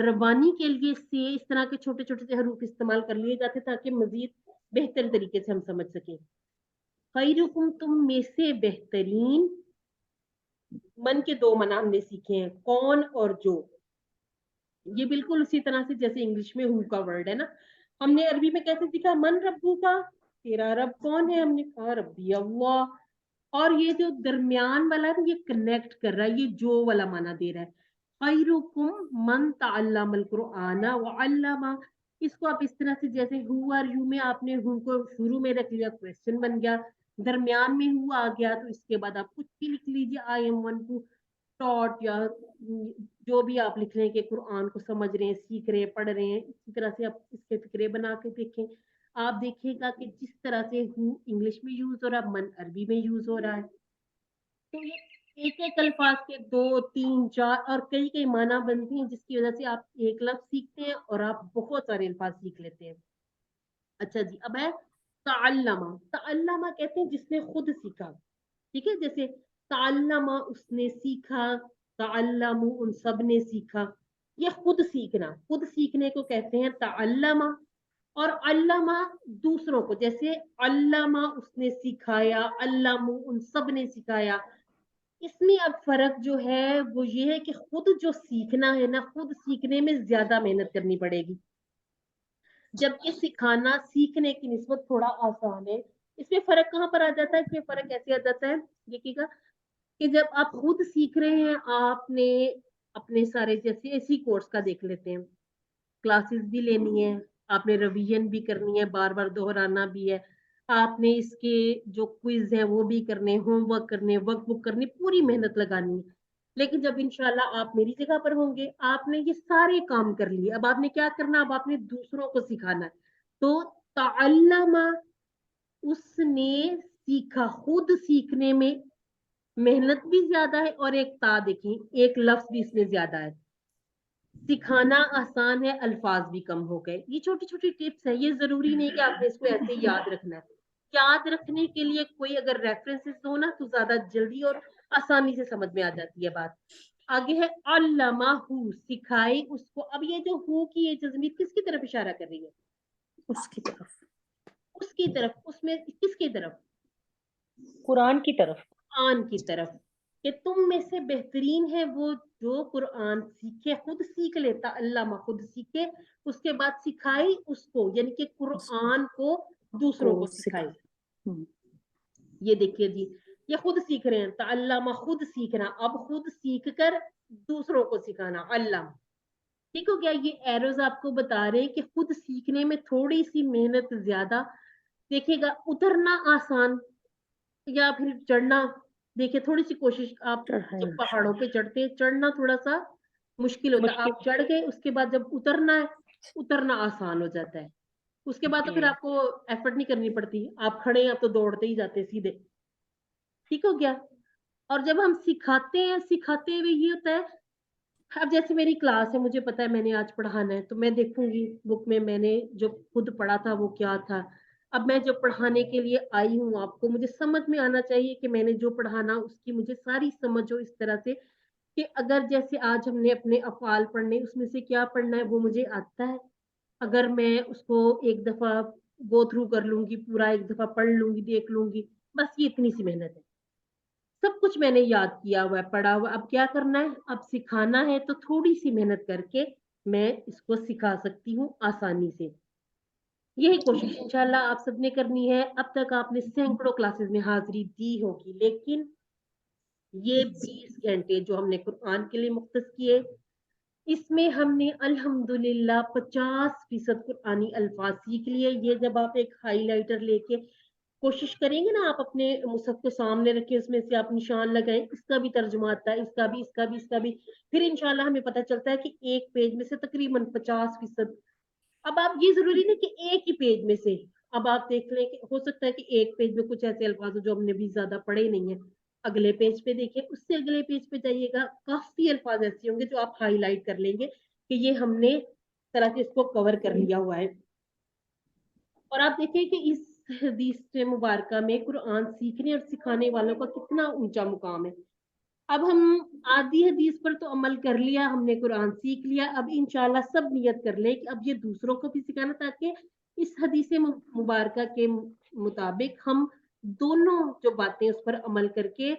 ربانی کے لیے سے اس طرح کے چھوٹے چھوٹے سے حروف استعمال کر لیے جاتے تاکہ مزید بہتر طریقے سے ہم سمجھ سکیں. خیرکم تم میں سے بہترین, من کے 2 معنی ہم نے سیکھے ہیں, کون اور جو. یہ بالکل اسی طرح سے جیسے انگلش میں ہو کا ورڈ ہے نا, ہم نے عربی میں کیسے سیکھا من ربو کا, تیرا رب کون ہے, ہم نے کہا ربی اللہ. اور یہ جو درمیان والا ہے یہ کنیکٹ کر رہا ہے, یہ جو والا معنی دے رہا ہے. خیرکم من تعلم القرآن وعلمہ. اس کو آپ اس طرح سے جیسے ہو اور یو میں آپ نے ہو کو شروع میں رکھ لیا, کوشچن بن گیا, درمیان میں ہو آ گیا تو اس کے بعد آپ کچھ بھی لکھ لیجیے, آئی ایم ون ٹو ٹاٹ یا جو بھی آپ لکھ رہے ہیں کہ قرآن کو سمجھ رہے ہیں, سیکھ رہے ہیں, پڑھ رہے ہیں. اسی طرح سے آپ اس کے فکرے بنا کے دیکھیں, آپ دیکھیں گا کہ جس طرح سے ہو انگلش میں یوز ہو رہا ہے من عربی میں یوز ہو رہا ہے. تو یہ ایک ایک الفاظ کے 2 3 4 اور کئی معنی بنتے ہیں, جس کی وجہ سے آپ ایک لفظ سیکھتے ہیں اور آپ بہت سارے الفاظ سیکھ لیتے ہیں. اچھا جی, اب ہے تعلمہ. تعلمہ کہتے ہیں جس نے خود سیکھا, ٹھیک ہے, جیسے تعلمہ اس نے سیکھا, تعلموا ان سب نے سیکھا. یہ خود سیکھنا, خود سیکھنے کو کہتے ہیں تعلمہ. اور علامہ دوسروں کو, جیسے علامہ اس نے سکھایا, علموا ان سب نے سکھایا. اس میں اب فرق جو ہے وہ یہ ہے کہ خود جو سیکھنا ہے نا, خود سیکھنے میں زیادہ محنت کرنی پڑے گی, جبکہ سکھانا سیکھنے کی نسبت تھوڑا آسان ہے. اس میں فرق کہاں پر آ جاتا ہے, اس میں فرق ایسے آ جاتا ہے دیکھیے گا کہ جب آپ خود سیکھ رہے ہیں, آپ نے اپنے سارے جیسے اسی کورس کا دیکھ لیتے ہیں, کلاسز بھی لینی ہے, آپ نے ریویژن بھی کرنی ہے, بار بار دہرانا بھی ہے, آپ نے اس کے جو کوئز ہیں وہ بھی کرنے, ہوم ورک کرنے, ورک بک کرنی, پوری محنت لگانی ہے. لیکن جب انشاءاللہ آپ میری جگہ پر ہوں گے, آپ نے یہ سارے کام کر لیے, اب آپ نے کیا کرنا, اب آپ نے دوسروں کو سکھانا ہے. تو تعلمہ اس نے سیکھا, خود سیکھنے میں محنت بھی زیادہ ہے, اور ایک تا دیکھیں ایک لفظ بھی اس میں زیادہ ہے. سکھانا آسان ہے, الفاظ بھی کم ہو گئے. یہ چھوٹی چھوٹی ٹپس ہیں, یہ ضروری نہیں کہ آپ نے اس کو ایسے یاد رکھنا ہے. یاد رکھنے کے لیے کوئی اگر ریفرنسز ہو نا تو زیادہ جلدی اور آسانی سے سمجھ میں آ جاتی ہے بات. آگے ہے علمہ, سکھائی اس کو. اب یہ جو ہو کی یہ ضمیر کس کی طرف اشارہ کر رہی ہے, اس کی طرف, اس کی طرف. اس میں کس کی طرف, قرآن کی طرف. قرآن کی طرف, کہ تم میں سے بہترین ہے وہ جو قرآن سیکھے, خود سیکھ لیتا, علامہ خود سیکھے, اس کے بعد سکھائی اس کو, یعنی کہ قرآن کو دوسروں کو سکھائے. یہ دیکھیے جی, یہ خود سیکھ رہے ہیں, تعلمہ خود سیکھنا, اب خود سیکھ کر دوسروں کو سکھانا, علم. ٹھیک ہو گیا. یہ ایروز آپ کو بتا رہے ہیں کہ خود سیکھنے میں تھوڑی سی محنت زیادہ. دیکھیے گا اترنا آسان یا پھر چڑھنا, دیکھیں تھوڑی سی کوشش, آپ جب پہاڑوں پہ چڑھتے ہیں چڑھنا تھوڑا سا مشکل ہوتا ہے, آپ چڑھ گئے, اس کے بعد جب اترنا ہے, اترنا آسان ہو جاتا ہے. اس کے بعد تو پھر آپ کو ایفرٹ نہیں کرنی پڑتی, آپ کھڑے ہیں آپ تو دوڑتے ہی جاتے سیدھے. ٹھیک ہو گیا. اور جب ہم سکھاتے ہیں, سکھاتے ہوئے یہ ہوتا ہے, اب جیسے میری کلاس ہے, مجھے پتا ہے میں نے آج پڑھانا ہے, تو میں دیکھوں گی بک میں نے جو خود پڑھا تھا وہ کیا تھا. اب میں جو پڑھانے کے لیے آئی ہوں آپ کو, مجھے سمجھ میں آنا چاہیے کہ میں نے جو پڑھانا اس کی مجھے ساری سمجھ ہو, اس طرح سے کہ اگر جیسے آج ہم نے اپنے افعال پڑھنے, اس میں سے کیا پڑھنا ہے وہ مجھے آتا ہے. اگر میں اس کو ایک دفعہ گو تھرو کر لوں گی, پورا ایک دفعہ پڑھ لوں گی, دیکھ لوں گی, بس یہ اتنی سی محنت ہے. सब कुछ मैंने याद किया हुआ है, पढ़ा हुआ, अब क्या करना है, अब सिखाना है, तो थोड़ी सी मेहनत करके मैं इसको सिखा सकती हूँ आसानी से। यही कोशिश इंशाल्लाह आप सबने करनी है। अब तक आपने सैकड़ों क्लासेस में हाजिरी दी होगी, लेकिन ये 20 घंटे जो हमने कुरान के लिए मुख्तस किए, इसमें हमने अल्हम्दुलिल्लाह 50% कुरानी अल्फाज सीख लिए। ये जब आप एक हाईलाइटर लेके कोशिश करेंगे ना, आप अपने मुसहफ को सामने रखें, उसमें से आप निशान लगाएं, इसका भी तर्जुमा आता है, इसका भी, इसका भी, इसका भी, फिर इंशाल्लाह हमें पता चलता है कि एक पेज में से तकरीबन 50%। अब आप, ये जरूरी नहीं कि एक ही पेज में से, अब आप देख लें कि हो सकता है कि एक पेज में कुछ ऐसे अल्फाज हो जो हमने भी ज्यादा पढ़े नहीं है, अगले पेज पे देखें, उससे अगले पेज पे जाइएगा, काफी अल्फाज ऐसे होंगे जो आप हाईलाइट कर लेंगे कि ये हमने तरह से इसको कवर कर लिया हुआ है। और आप देखें कि इस हदीस मुबारक में कुरान सीखने और सिखाने वालों का कितना ऊंचा मुकाम है। अब हम आधी हदीस पर तो अमल कर लिया, हमने कुरान सीख लिया, अब इंशाल्लाह सब नियत कर ले कि अब ये दूसरों को भी सिखाना, ताकि इस हदीस मुबारक के मुताबिक हम दोनों जो बातें उस पर अमल करके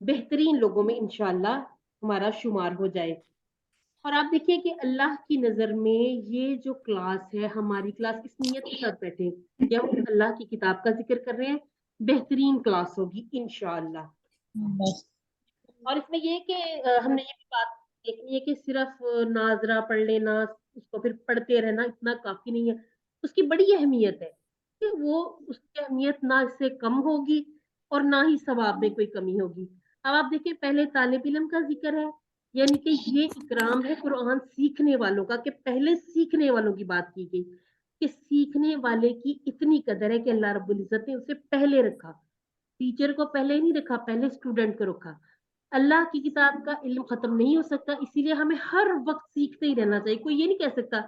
बेहतरीन लोगों में इंशाल्लाह हमारा शुमार हो जाए। और आप देखिए कि अल्लाह की नजर में ये जो क्लास है, हमारी क्लास, इस नियत के साथ बैठे कि हम अल्लाह की किताब का जिक्र कर रहे हैं, बेहतरीन क्लास होगी इंशाल्लाह। और इसमें ये कि हमने ये भी बात देखनी है कि सिर्फ नाजरा पढ़ लेना, उसको फिर पढ़ते रहना इतना काफी नहीं है, उसकी बड़ी अहमियत है कि वो, उसकी अहमियत ना इससे कम होगी और ना ही सवाब में कोई कमी होगी। अब आप देखिए, पहले तालिब इल्म का जिक्र है, यानी कि ये इकराम है कुरान सीखने वालों का, कि पहले सीखने वालों की बात की गई कि सीखने वाले की इतनी कदर है कि अल्लाह रब्बुल इज्जत ने उसे पहले रखा, टीचर को पहले नहीं रखा, पहले स्टूडेंट को रखा। अल्लाह की किताब का इल्म खत्म नहीं हो सकता, इसीलिए हमें हर वक्त सीखते ही रहना चाहिए। कोई ये नहीं कह सकता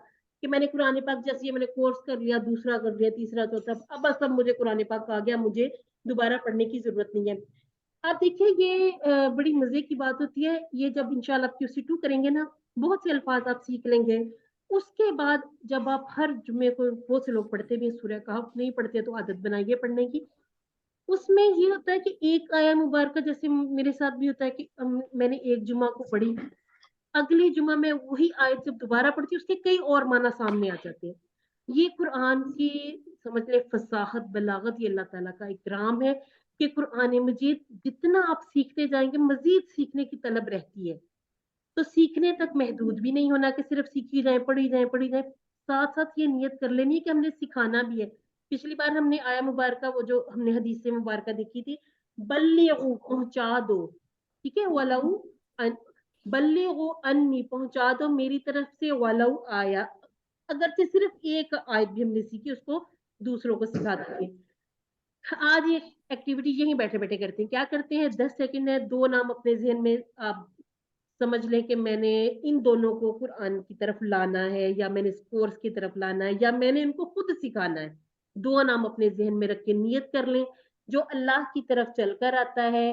कि मैंने कुरान पाक, जैसे ये मैंने कोर्स कर लिया, दूसरा कर लिया, तीसरा, चौथा, अब बस अब मुझे कुरान पाक आ गया, मुझे दोबारा पढ़ने की जरूरत नहीं है। आप देखिए, ये बड़ी मजे की बात होती है, ये जब इंशाल्लाह QC2 करेंगे ना, बहुत से अल्फाज आप सीख लेंगे। उसके बाद जब आप हर जुम्मे को, बहुत से लोग पढ़ते भी सूरह कहफ, नहीं पढ़ते तो आदत बनाइए पढ़ने की। उसमें ये होता है कि एक आया मुबारक, जैसे मेरे साथ भी होता है कि मैंने एक जुमा को पढ़ी, अगली जुमा में वही आयत जब दोबारा पढ़ती उसके कई और माना सामने आ जाते हैं। ये कुरान की, समझ ले, फसाहत, बलागत, ये अल्लाह ताला का इकराम है कि कुरान मजीद जितना आप सीखते जाएंगे, मजीद सीखने की तलब रहती है। तो सीखने तक महदूद भी नहीं होना कि सिर्फ सीखी जाए, पढ़ी जाए, पढ़ी जाए, साथ साथ ये नियत कर लेनी है कि हमने सिखाना भी है। पिछली बार हमने आया मुबारक, वो जो हमने हदीस से मुबारक देखी थी, बल्लिगु, पहुंचा दो, ठीक है, वलऊ बल्लिगु अन्नी, पहुंचा दो मेरी तरफ से, वलऊ आया, अगर से सिर्फ एक आयत भी हमने सीखी, उसको दूसरों को सिखा देंगे। आज ये एक्टिविटी यहीं बैठे बैठे करते हैं। क्या करते हैं, 10 सेकंड है, दो नाम अपने जहन में आप समझ लें कि मैंने इन दोनों को कुरान की तरफ लाना है, या मैंने इस कोर्स की तरफ लाना है, या मैंने इनको खुद सिखाना है। दो नाम अपने जहन में रख के नियत कर लें। जो अल्लाह की तरफ चलकर आता है,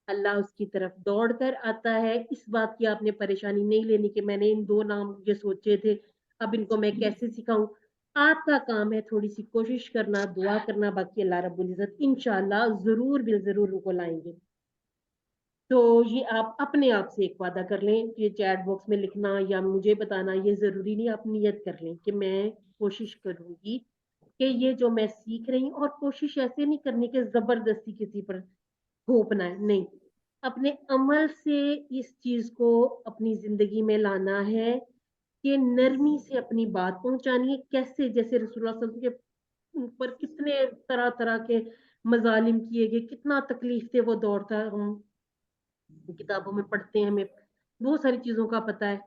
अल्लाह उसकी तरफ दौड़ कर आता है। इस बात की आपने परेशानी नहीं लेनी कि मैंने इन दो नाम ये सोचे थे, अब इनको मैं कैसे सिखाऊं। आपका काम है थोड़ी सी कोशिश करना, दुआ करना, बाकी अल्लाह रब्बुल इज्जत इंशाल्लाह जरूर बिल जरूर उनको लाएंगे। तो ये आप अपने आप से एक वादा कर लें, ये चैट बॉक्स में लिखना या मुझे बताना ये जरूरी नहीं, आप नियत कर लें कि मैं कोशिश करूंगी कि ये जो मैं सीख रही हूँ, और कोशिश ऐसे नहीं करनी कि जबरदस्ती किसी पर थोपना है, नहीं, अपने अमल से इस चीज को अपनी जिंदगी में लाना है कि नरमी से अपनी बात पहुंचानी है। कैसे, जैसे रसूलुल्लाह सल्लल्लाहु अलैहि वसल्लम के ऊपर कितने तरह तरह के मजालिम किए गए, कितना तकलीफ थे वो दौर था, हम किताबों में पढ़ते हैं, हमें बहुत सारी चीजों का पता है।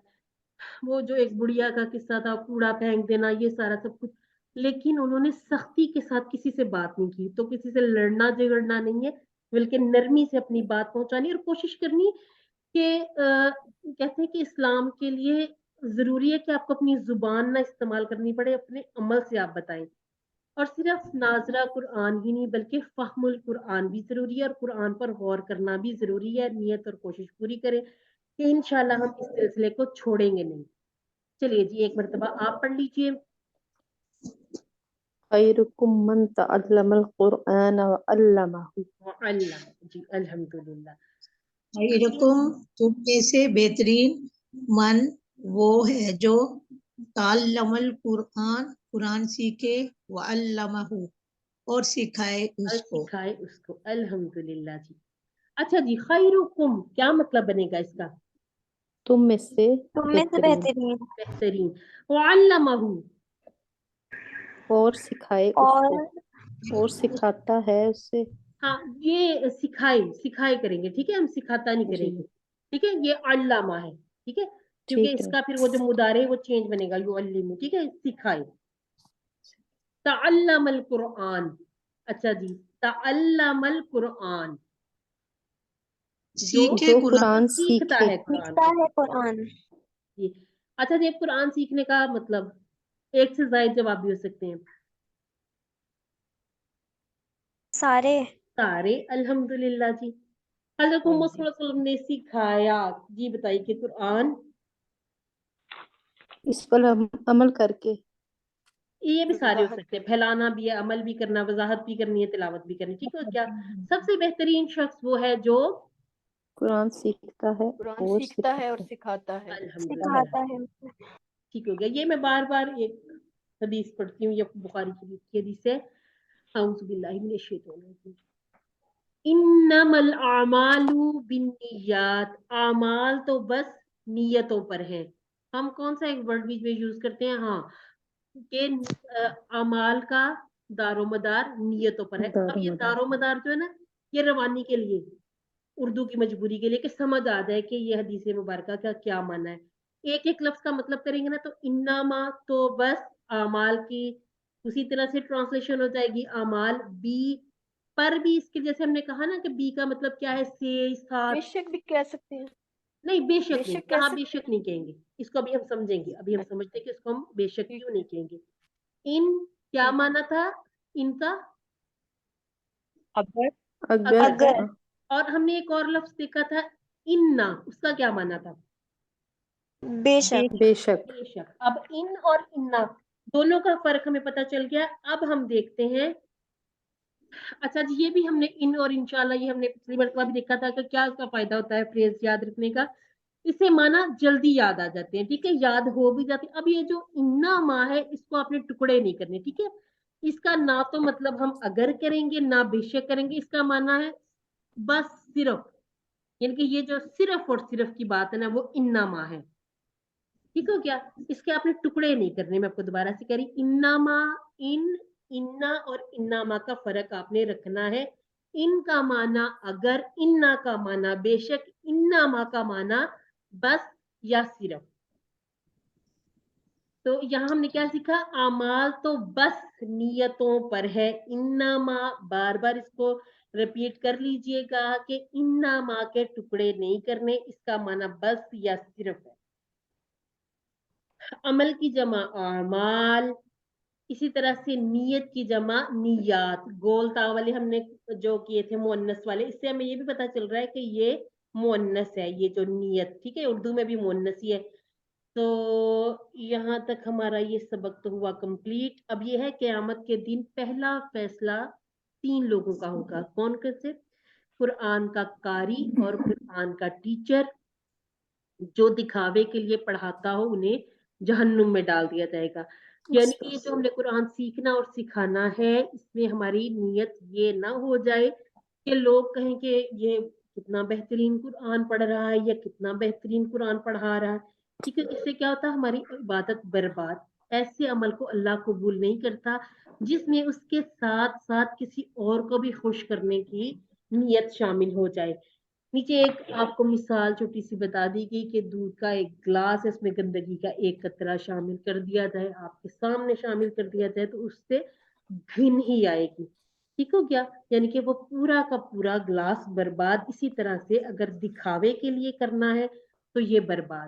वो जो एक बुढ़िया का किस्सा था, कूड़ा फेंक देना, ये सारा सब कुछ, लेकिन उन्होंने सख्ती के साथ किसी से बात नहीं की। तो किसी से लड़ना झगड़ना नहीं है, बल्कि नरमी से अपनी बात पहुंचानी और कोशिश करनी कि कहते हैं कि इस्लाम के लिए जरूरी है कि आपको अपनी जुबान ना इस्तेमाल करनी पड़े, अपने अमल से आप बताएं। और सिर्फ नाजरा कुरान ही नहीं, बल्कि फहमुल कुरान भी जरूरी है, और कुरान पर गौर करना भी जरूरी है। नियत और कोशिश पूरी करें कि इंशाल्लाह हम इस सिलसिले को छोड़ेंगे नहीं। चलिए जी, एक मरतबा आप पढ़ लीजिए। خیرکم من تعلم القرآن وعلمہ. وعلم. جی الحمدللہ. خیرکم تم میں سے بہترین من وہ ہے جو تعلم القرآن قرآن سیکھے وعلمہ اور سکھائے اس کو. سکھائے اس کو. الحمدللہ جی. اچھا جی خیرکم کیا مطلب بنے گا اس کا؟ تم میں سے تم میں سے بہترین بہترین. وعلمہ اور سکھائے اس اور کو اور سکھاتا ہے اسے. ہاں یہ سکھائے کریں گے ٹھیک ہے، ہم سکھاتا نہیں کریں جی گے ٹھیک ہے. یہ علامہ ہے ٹھیک ہے، کیونکہ ٹھیک اس ہے. کا پھر وہ جو مضارع ہے وہ چینج بنے گا یعلم ٹھیک ہے. سکھائے. تعلم القرآن. اچھا جی تعلم القرآن جو سیکھے قرآن قرآن سیکھتا سیکھے. ہے قرآن سیکھتا کو. ہے قرآن. جی اچھا جی قرآن سیکھنے کا مطلب ایک سے زائد جواب بھی ہو سکتے ہیں. سارے. سارے. الحمدللہ جی. حضرت محمد صلی اللہ علیہ وسلم نے سکھایا. جی بتائیے کہ قرآن اس پر عمل کر کے. یہ بھی سارے ہو وضاحت سکتے ہیں، پھیلانا بھی ہے، عمل بھی کرنا، وضاحت بھی کرنی ہے، تلاوت بھی کرنی. ٹھیک ہے. کیا سب سے بہترین شخص وہ ہے جو قرآن سیکھتا ہے قرآن اور سیکھتا ہے اور سکھاتا ہے. سکھاتا ہے. الحمدللہ. سکھاتا ہے. ٹھیک ہو گیا. یہ میں بار بار ایک حدیث پڑھتی ہوں، یہ بخاری شریف کی حدیث ہے. اعوذ باللہ من الشیطان الرجیم. انما الاعمال بالنیات. اعمال تو بس نیتوں پر ہیں. ہم کون سا ایک ورڈ بیچ میں یوز کرتے ہیں؟ ہاں کہ اعمال کا دار و مدار نیتوں پر ہے. اب یہ دار و مدار جو ہے نا یہ روانی کے لیے، اردو کی مجبوری کے لیے کہ سمجھ آ جائے کہ یہ حدیث مبارکہ کا کیا معنی ہے. ایک ایک لفظ کا مطلب کریں گے نا تو انما تو بس اعمال کی اسی طرح سے ٹرانسلیشن ہو جائے گی اعمال. بی پر بھی اس کے جیسے ہم نے کہا نا کہ بی کا مطلب کیا ہے؟ سے ساتھ. بے شک بھی کہہ سکتے ہیں. نہیں بے شک بے نہیں، شک کہہ یہاں بے سکتے شک نہیں کہیں گے. اس کو ابھی ہم سمجھیں گے. ابھی ہم سمجھتے ہیں کہ اس کو ہم بے شک ٹھیک کیوں نہیں کہیں گے. ان کیا ٹھیک. مانا تھا ان کا؟ اگر اگر. اور ہم نے ایک اور لفظ دیکھا تھا اننا، اس کا کیا مانا تھا؟ بے شک. بے شک. بے شک. اب ان اور اننا دونوں کا فرق ہمیں پتہ چل گیا. اب ہم دیکھتے ہیں. اچھا جی یہ بھی ہم نے ان اور انشاءاللہ یہ ہم نے پچھلی مرتبہ بھی دیکھا تھا کہ کیا اس کا فائدہ ہوتا ہے فریز یاد رکھنے کا. اسے مانا جلدی یاد آ جاتے ہیں ٹھیک ہے، یاد ہو بھی جاتے ہیں. اب یہ جو انا ماں ہے اس کو آپ نے ٹکڑے نہیں کرنے ٹھیک ہے. اس کا نہ تو مطلب ہم اگر کریں گے نہ بے شک کریں گے. اس کا مانا ہے بس صرف، یعنی کہ یہ جو صرف اور صرف کی بات ہے نا وہ انا ماں ہے. ٹھیک ہو کیا؟ اس کے آپ نے ٹکڑے نہیں کرنے. میں آپ کو دوبارہ سے کہہ رہی انما ان انا اور انما کا فرق آپ نے رکھنا ہے. ان کا معنی اگر، انا کا معنی بے شک، انما کا معنی بس یا صرف. تو یہاں ہم نے کیا سیکھا؟ اعمال تو بس نیتوں پر ہے. انما بار بار اس کو ریپیٹ کر لیجئے گا کہ انما کے ٹکڑے نہیں کرنے. اس کا معنی بس یا صرف ہے. عمل کی جمع اعمال، اسی طرح سے نیت کی جمع نیات. گول تا والے ہم نے جو کیے تھے مؤنث والے، اس سے ہمیں یہ بھی پتا چل رہا ہے کہ یہ مؤنث ہے یہ جو نیت. ٹھیک ہے اردو میں بھی مؤنث ہی ہے. تو یہاں تک ہمارا یہ سبق تو ہوا کمپلیٹ. اب یہ ہے قیامت کے دن پہلا فیصلہ 3 لوگوں کا ہوگا. کون کیسے؟ قرآن کا قاری اور قرآن کا ٹیچر. جو دکھاوے کے لیے پڑھاتا ہو انہیں جہنم میں ڈال دیا جائے گا. یعنی کہ یہ جو ہم نے قرآن سیکھنا اور سکھانا ہے اس میں ہماری نیت یہ نہ ہو جائے کہ لوگ کہیں کہ یہ کتنا بہترین قرآن پڑھ رہا ہے یا کتنا بہترین قرآن پڑھا رہا ہے. ٹھیک ہے اس سے کیا ہوتا ہے؟ ہماری عبادت برباد. ایسے عمل کو اللہ قبول نہیں کرتا جس میں اس کے ساتھ ساتھ کسی اور کو بھی خوش کرنے کی نیت شامل ہو جائے. نیچے ایک آپ کو مثال چھوٹی سی بتا دی گئی کہ دودھ کا ایک گلاس ہے، اس میں گندگی کا ایک قطرہ شامل کر دیا جائے، آپ کے سامنے شامل کر دیا جائے تو اس سے گھن ہی آئے گی. ٹھیک ہو گیا؟ یعنی کہ وہ پورا کا پورا گلاس برباد. اسی طرح سے اگر دکھاوے کے لیے کرنا ہے تو یہ برباد.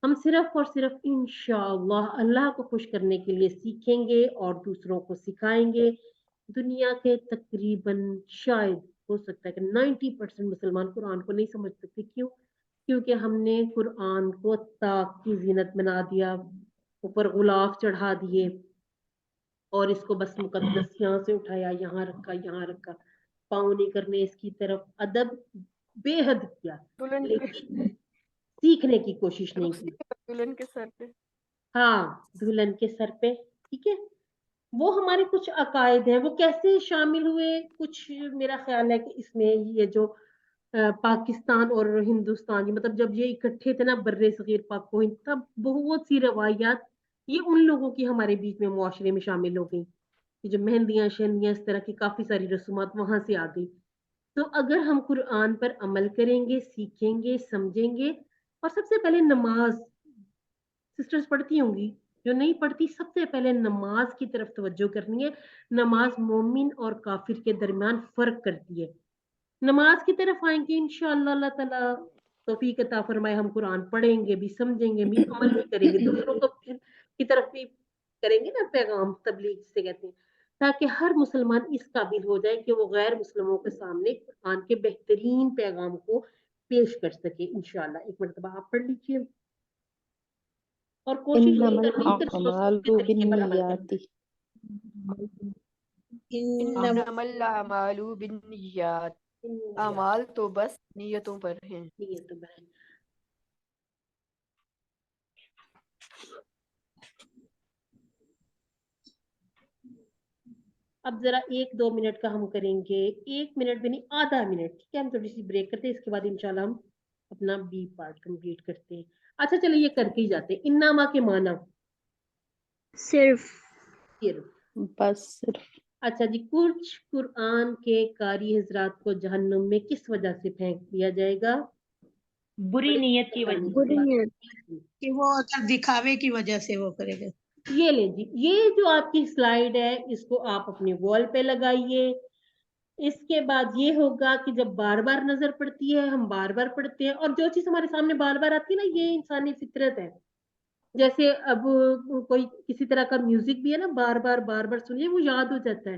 ہم صرف اور صرف انشاءاللہ اللہ کو خوش کرنے کے لیے سیکھیں گے اور دوسروں کو سکھائیں گے. دنیا کے تقریباً شاید ہو سکتا ہے کہ 90% مسلمان قرآن کو نہیں سمجھ سکتے. کیوں؟ کیونکہ ہم نے قرآن کو طاق کی زینت بنا دیا، اوپر غلاف چڑھا دیے. اور اس کو بس मुकद्दस यहाँ से उठाया, यहाँ रखा, पाँव नहीं करने इसकी तरफ, अदब बेहद किया, दुल्हन के लेकिन सीखने की कोशिश नहीं रुखसी की. दुल्हन के सर पे हाँ, दुल्हन के सर पे, ठीक है. वो हमारे कुछ अकायद हैं, वो कैसे शामिल हुए, कुछ मेरा ख्याल है कि इसमें ये जो पाकिस्तान और हिंदुस्तान, मतलब जब ये इकट्ठे थे ना बर्रे सगीर पाक को, तब बहुत सी रवायात ये उन लोगों की हमारे बीच में मुआशरे में शामिल हो गई. ये जो मेहंदियां शहंदियां इस तरह की काफी सारी रस्मात वहां से आ गई. तो अगर हम कुरान पर अमल करेंगे, सीखेंगे, समझेंगे, और सबसे पहले नमाज सिस्टर्स पढ़ती होंगी, जो नहीं पढ़ती सबसे पहले नमाज की तरफ तवज्जो करनी है. नमाज मोमिन और काफिर के दरमियान फर्क करती है. नमाज की तरफ आएंगे इंशाअल्लाह, अल्लाह ताला तौफीक अता फरमाए, हम कुरान पढ़ेंगे भी, समझेंगे भी, अमल भी करेंगे, दूसरों को की तरफ भी करेंगे ना पैगाम तबलीग से कहते हैं, ताकि हर मुसलमान इस काबिल हो जाए कि वो गैर मुस्लिमों के सामने कुरान के बेहतरीन पैगाम को पेश कर सके इंशाअल्लाह. एक मरतबा आप पढ़ लीजिए और कोशिश ये इन्नमल करनी कि रसूल के अमालु तरीके पर अमल करना. बिन्नियाति इन्नम इन्नमल अमालु बिन्नियात अमाल तो बस नियतों पर हैं. नियत बयान. अब जरा 1-2 मिनट का हम करेंगे, 1 मिनट भी नहीं, आधा मिनट, ठीक है. हम थोड़ी सी ब्रेक करते हैं, इसके बाद इंशाल्लाह हम अपना बी पार्ट कंप्लीट करते हैं. अच्छा चलो ये करके ही जाते हैं. इन्नामा के माना सिर्फ सिर्फ. बस सिर्फ अच्छा जी, कुछ कुरान के कारी हजरात को जहन्नुम में किस वजह से फेंक दिया जाएगा? बुरी नीयत की वजह बुरी से। नीयत कि वो अगर दिखावे की वजह से वो करेगा. ये ले जी, ये जो आपकी स्लाइड है इसको आप अपने वॉल पे लगाइए. इसके बाद ये होगा कि जब बार बार नजर पड़ती है हम बार बार पढ़ते हैं, और जो चीज हमारे सामने बार बार आती है ना, ये इंसानी फितरत है. जैसे अब कोई किसी तरह का म्यूजिक भी है ना, बार बार सुनिए वो याद हो जाता है,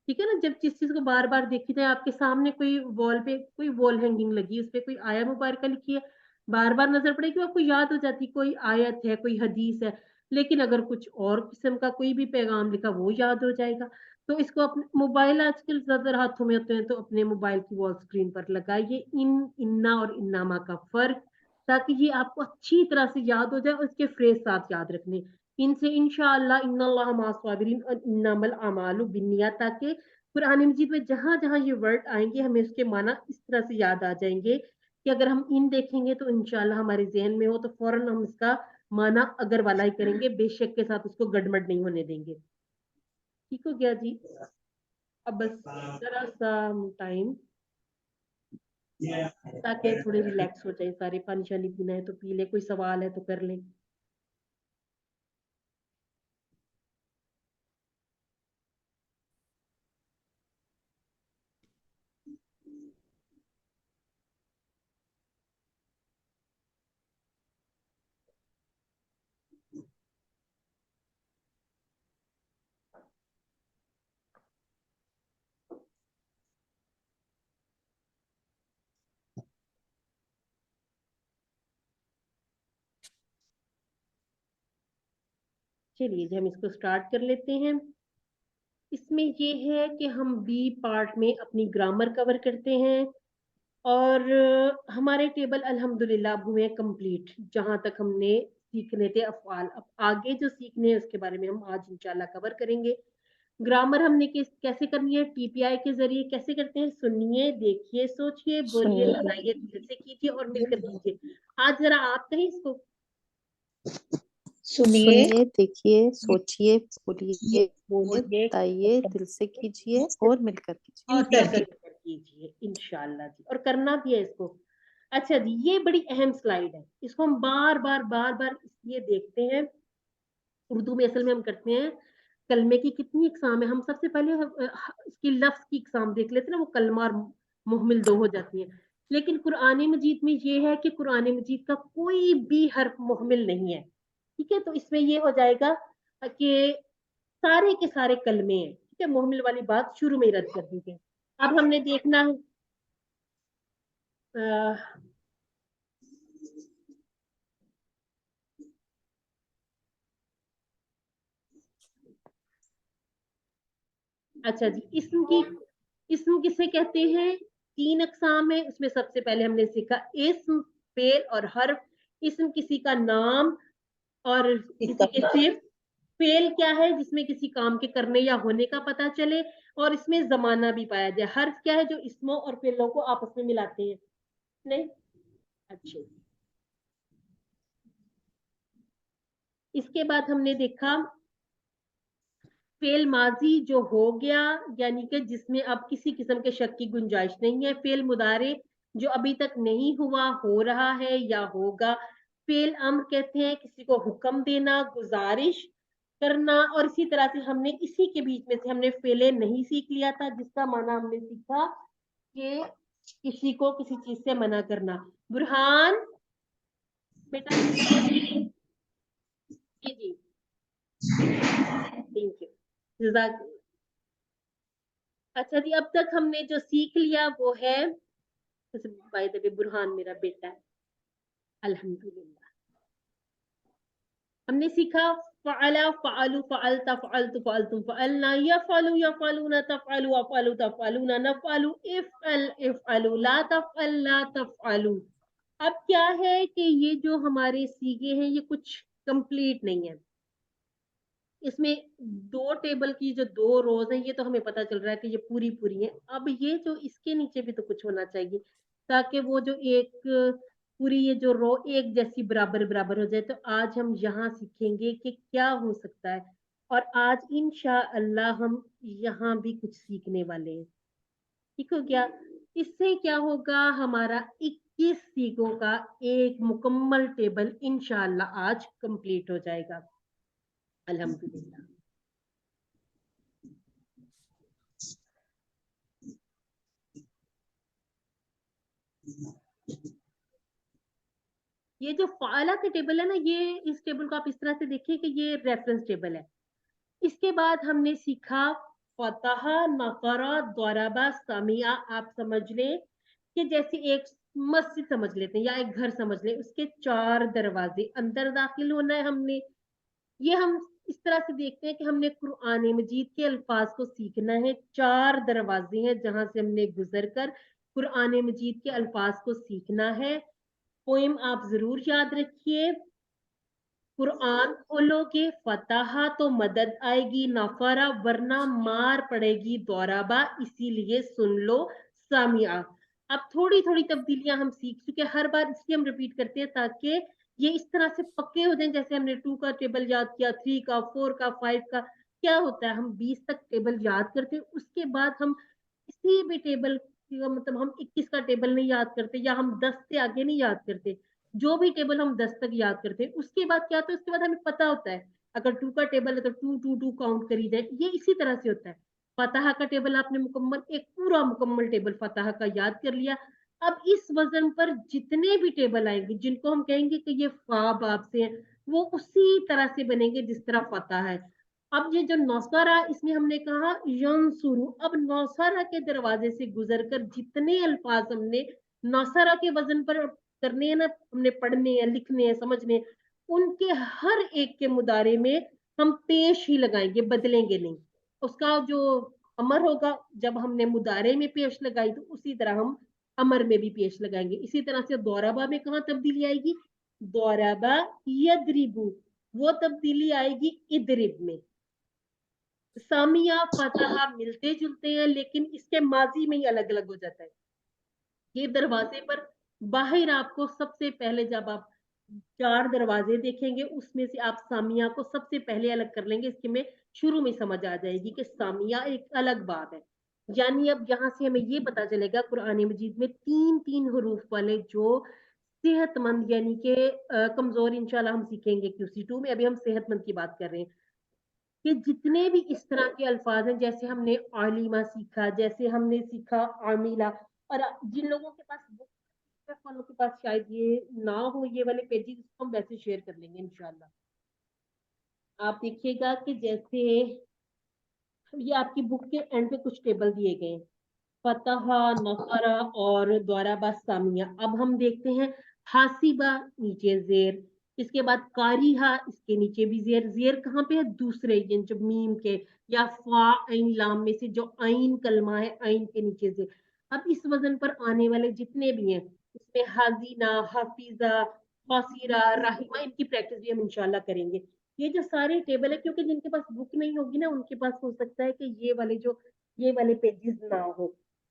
ठीक है ना. जब जिस चीज को बार बार देखी जाए, आपके सामने कोई वॉल पे कोई वॉल हैंगिंग लगी, उस पे कोई आया मुबारका लिखी है, बार बार नजर पड़ेगी, आपको याद हो जाती, कोई आयत है, कोई हदीस है. लेकिन अगर कुछ और किस्म का कोई भी पैगाम लिखा, वो याद हो जाएगा. तो इसको अपने मोबाइल आजकल ज्यादा हाथों में होते हैं, तो अपने मोबाइल की वॉल स्क्रीन पर लगाइए इन्ना और इन्नामा का फर्क, ताकि ये आपको अच्छी तरह से याद हो जाए, और इसके फ्रेज साथ याद रखने. इनसे इंशाअल्लाह इन्नल्लाह माअस साबिरीन और इन्नमल अमालु बिन्नियात, ताकि कुरान मजीद में जहां जहां ये वर्ड आएंगे हमें उसके माना इस तरह से याद आ जाएंगे कि अगर हम इन देखेंगे तो इंशाल्लाह हमारे जहन में हो तो फौरन हम इसका माना अगर वाला ही करेंगे, बेशक के साथ उसको गड़बड़ नहीं होने देंगे. ठीक हो गया जी. अब बस जरा सा टाइम, ताकि थोड़े रिलैक्स हो जाए सारे. पानी शानी पीना है तो पी ले, कोई सवाल है तो कर ले. चलिए जी, हम इसको स्टार्ट कर लेते हैं. इसमें ये है कि हम बी पार्ट में अपनी ग्रामर कवर करते हैं, और हमारे टेबल अल्हम्दुलिल्लाह अब हुए कंप्लीट, जहां तक हमने सीखने थे अफ़आल. अब आगे जो सीखने हैं उसके बारे में हम आज इंशाल्लाह कवर करेंगे. ग्रामर हमने कैसे करनी है, टीपीआई के जरिए कैसे करते हैं, सुनिए, देखिए, सोचिए, बोलिए, सुनिए सुनाइए, दिल से कीजिए और मिलकर कीजिए. आज जरा आप कहें इसको. सुनिए, सुनिए देखिए सोचिए बोलिए बोलिए बताइए दिल से कीजिए और मिलकर कीजिए. और मिलकर कीजिए इंशाल्लाह जी, और करना भी है इसको. अच्छा जी, ये बड़ी अहम स्लाइड है, इसको हम बार बार इसलिए देखते हैं. उर्दू में असल में हम करते हैं, कलमे की कितनी इकसाम है, हम सबसे पहले इसकी लफ्ज की इकसाम देख लेते हैं ना, वो कलमा और मुहमिल दो हो जाती है. लेकिन कुरान मजीद में ये है कि कुरान मजीद का कोई भी हर्फ मुहमिल नहीं है, ठीक है. तो इसमें ये हो जाएगा कि सारे के सारे कलमे हैं, ठीक है. मुहमिल वाली बात शुरू में ही रद्द कर दी गई. अब हमने देखना है अच्छा जी, इसम किसे कहते हैं? 3 अक़साम है, उसमें सबसे पहले हमने सीखा इस्म, फेल और हर्फ। इस्म किसी का नाम और किसी के सिर्फ। फेल क्या है? जिसमें किसी काम के करने या होने का पता चले और इसमें ज़माना भी पाया जाए। हर्फ क्या है? जो इस्मों और फेलों को आपस में मिलाते हैं। नहीं? अच्छा। इसके बाद हमने देखा फेल माजी जो हो गया, यानी कि जिसमें अब किसी किस्म के शक की गुंजाइश नहीं है। फेल मुदारे जो अभी तक नहीं हुआ, हो रहा है या होगा। फेल अम्र कहते हैं किसी को हुक्म देना, गुजारिश करना। और इसी तरह से हमने इसी के बीच में से हमने फेले नहीं सीख लिया था, जिसका माना हमने सीखा कि किसी को किसी चीज से मना करना। बुरहान बेटा जी जी थैंक यू। अच्छा जी, अब तक हमने जो सीख लिया वो है, बाय द वे बुरहान मेरा बेटा है, अल्हम्दुलिल्लाह। हमने सीखा फ़अला, फ़अलु, फ़अलता, फ़अलतु, फ़अलतुम, फ़अलना, यफ़अलु, यफ़अलूना, तफ़अलु, अफ़अलु, तफ़अलूना, नफ़अलु, इफ़अल, इफ़अलु, ला तफ़अल, ला तफ़अलु। अब क्या है कि ये जो हमारे सीखे हैं ये कुछ कंप्लीट नहीं है। इसमें 2 टेबल की जो 2 रोज़ हैं ये तो हमें पता चल रहा है कि ये पूरी-पूरी हैं। अब ये जो इसके नीचे भी तो कुछ होना चाहिए, ताकि वो जो एक पूरी ये जो रो एक जैसी बराबर-बराबर हो जाए। तो आज हम यहाँ सीखेंगे कि क्या हो सकता है और आज इंशाअल्लाह हम यहाँ भी कुछ सीखने वाले हैं। ठीक हो गया? इससे क्या होगा, हमारा 21 सीखों का एक मुकम्मल टेबल इंशाअल्लाह आज कंप्लीट हो जाएगा। अल्हम्दुलिल्लाह। ये जो फ़ाला के टेबल है ना, ये इस टेबल को आप इस तरह से देखिए कि ये रेफरेंस टेबल है। इसके बाद हमने सीखा फ़तह, नफ़रा, दरबा, समिया। आप समझ लें कि जैसे एक मस्जिद समझ लेते हैं या एक घर समझ लें, उसके 4 दरवाजे, अंदर दाखिल होना है हमने। ये हम इस तरह से देखते हैं कि हमने कुरआन मजीद के अल्फाज को सीखना है। 4 दरवाजे हैं जहां से हमने गुजर कर कुरआन मजीद के अल्फाज को सीखना है। पोइम आप जरूर याद रखिए। कुरआन खोलोगे फतह तो मदद आएगी, नफरा वरना मार पड़ेगी, दौराबा इसीलिए सुन लो, सामिया। अब थोड़ी थोड़ी तब्दीलियां हम सीख चुके, हर बार इसलिए हम रिपीट करते हैं ताकि ये इस तरह से पक्के हो जाएं। जैसे हमने 2 का टेबल याद किया, 3 का, 4 का, 5 का। क्या होता है, हम 20 तक टेबल याद करते हैं, उसके बाद हम किसी भी टेबल मतलब हम 21 का टेबल नहीं याद करते या हम 10 से आगे नहीं याद करते। जो भी टेबल हम 10 तक याद करते हैं उसके बाद क्या होता है, उसके बाद हमें पता होता है अगर 2 का टेबल है तो 2 2 2 काउंट करी जाए। ये इसी तरह से होता है। फतह का टेबल आपने मुकम्मल एक पूरा मुकम्मल टेबल फतह का याद कर लिया। अब इस वजन पर जितने भी टेबल आएंगे जिनको हम कहेंगे कि ये फा बाब से हैं, वो उसी तरह से बनेंगे जिस तरह फतह है। अब ये जो नौसरा, इसमें हमने कहा यंसुरु। अब नौसरा के दरवाजे से गुजर कर जितने अल्फाज हमने नौसरा के वजन पर करने हैं ना, हमने पढ़ने हैं, लिखने हैं, समझने हैं, उनके हर एक के मुदारे में हम पेश ही लगाएंगे, बदलेंगे नहीं। उसका जो अमर होगा, जब हमने मुदारे में पेश लगाई तो उसी तरह हम अमर में भी पेश लगाएंगे। इसी तरह से दौराबा में कहाँ तब्दीली आएगी, दौराबा यदरिबु, वो तब्दीली आएगी इदरिब में। सामिया फतहा मिलते जुलते हैं लेकिन इसके माजी में ही अलग अलग हो जाता है। ये दरवाजे पर बाहर आपको सबसे पहले जब आप 4 दरवाजे देखेंगे उसमें से आप सामिया को सबसे पहले अलग कर लेंगे। इसके में शुरू में समझ आ जाएगी कि सामिया एक अलग बात है। यानी अब यहाँ से हमें ये पता चलेगा कुरान मजीद में 3-3 हरूफ वाले जो सेहतमंद, यानी कि कमजोर इंशाल्लाह हम सीखेंगे QC2 में। अभी हम सेहतमंद की बात कर रहे हैं कि जितने भी इस तरह के अल्फाज हैं, जैसे हमने आलिमा सीखा, जैसे हमने सीखा आमिला। और जिन लोगों के पास बुक वालों के पास शायद ये ना हो ये वाले पेजेस, इसको हम वैसे शेयर कर लेंगे इंशाल्लाह। आप देखिएगा कि जैसे ये आपकी बुक के एंड पे कुछ टेबल दिए गए हैं, फतहा, नफरा और दौराबा, सामिया। अब हम देखते हैं हासिबा नीचे जेर, اس کے بعد कारिहा, इसके नीचे भी जेर, जेर कहाँ पे है, दूसरे ये जो मीम के या फा ऐन लाम में से जो आइन कलमा है, आइन के नीचे जेर। अब इस वजन पर आने वाले जितने भी हैं, इसमें हाजीना, हाफिजा, फासिरा, राहिमा, इनकी प्रैक्टिस भी हम इंशाल्लाह करेंगे। ये जो सारे टेबल है, क्योंकि जिनके पास बुक नहीं होगी ना, उनके पास हो सकता है कि ये वाले पेजेस ना हो,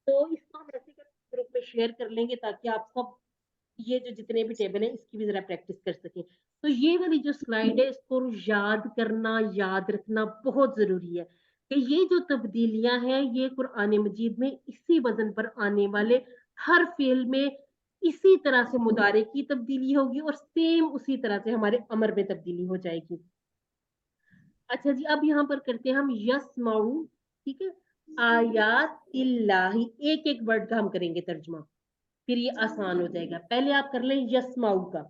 तो इसको हम ऐसे ग्रुप में शेयर कर लेंगे ताकि आप सब ये जो जितने भी टेबल हैं इसकी भी जरा प्रैक्टिस कर सकें। तो ये वाली जो स्लाइड है इसको याद करना, याद रखना बहुत जरूरी है कि ये जो तब्दीलियां हैं ये कुरान मजीद में इसी वजन पर आने वाले हर फेल में इसी तरह से मुदारे की तब्दीली होगी और सेम उसी तरह से हमारे अमर में तब्दीली हो जाएगी। अच्छा जी, अब यहाँ पर करते हैं हम यस्माउ, ठीक है, आयात इल्लाही, एक एक वर्ड का हम करेंगे तर्जुमा, फिर ये आसान हो जाएगा। पहले आप कर लें यस्माउ का।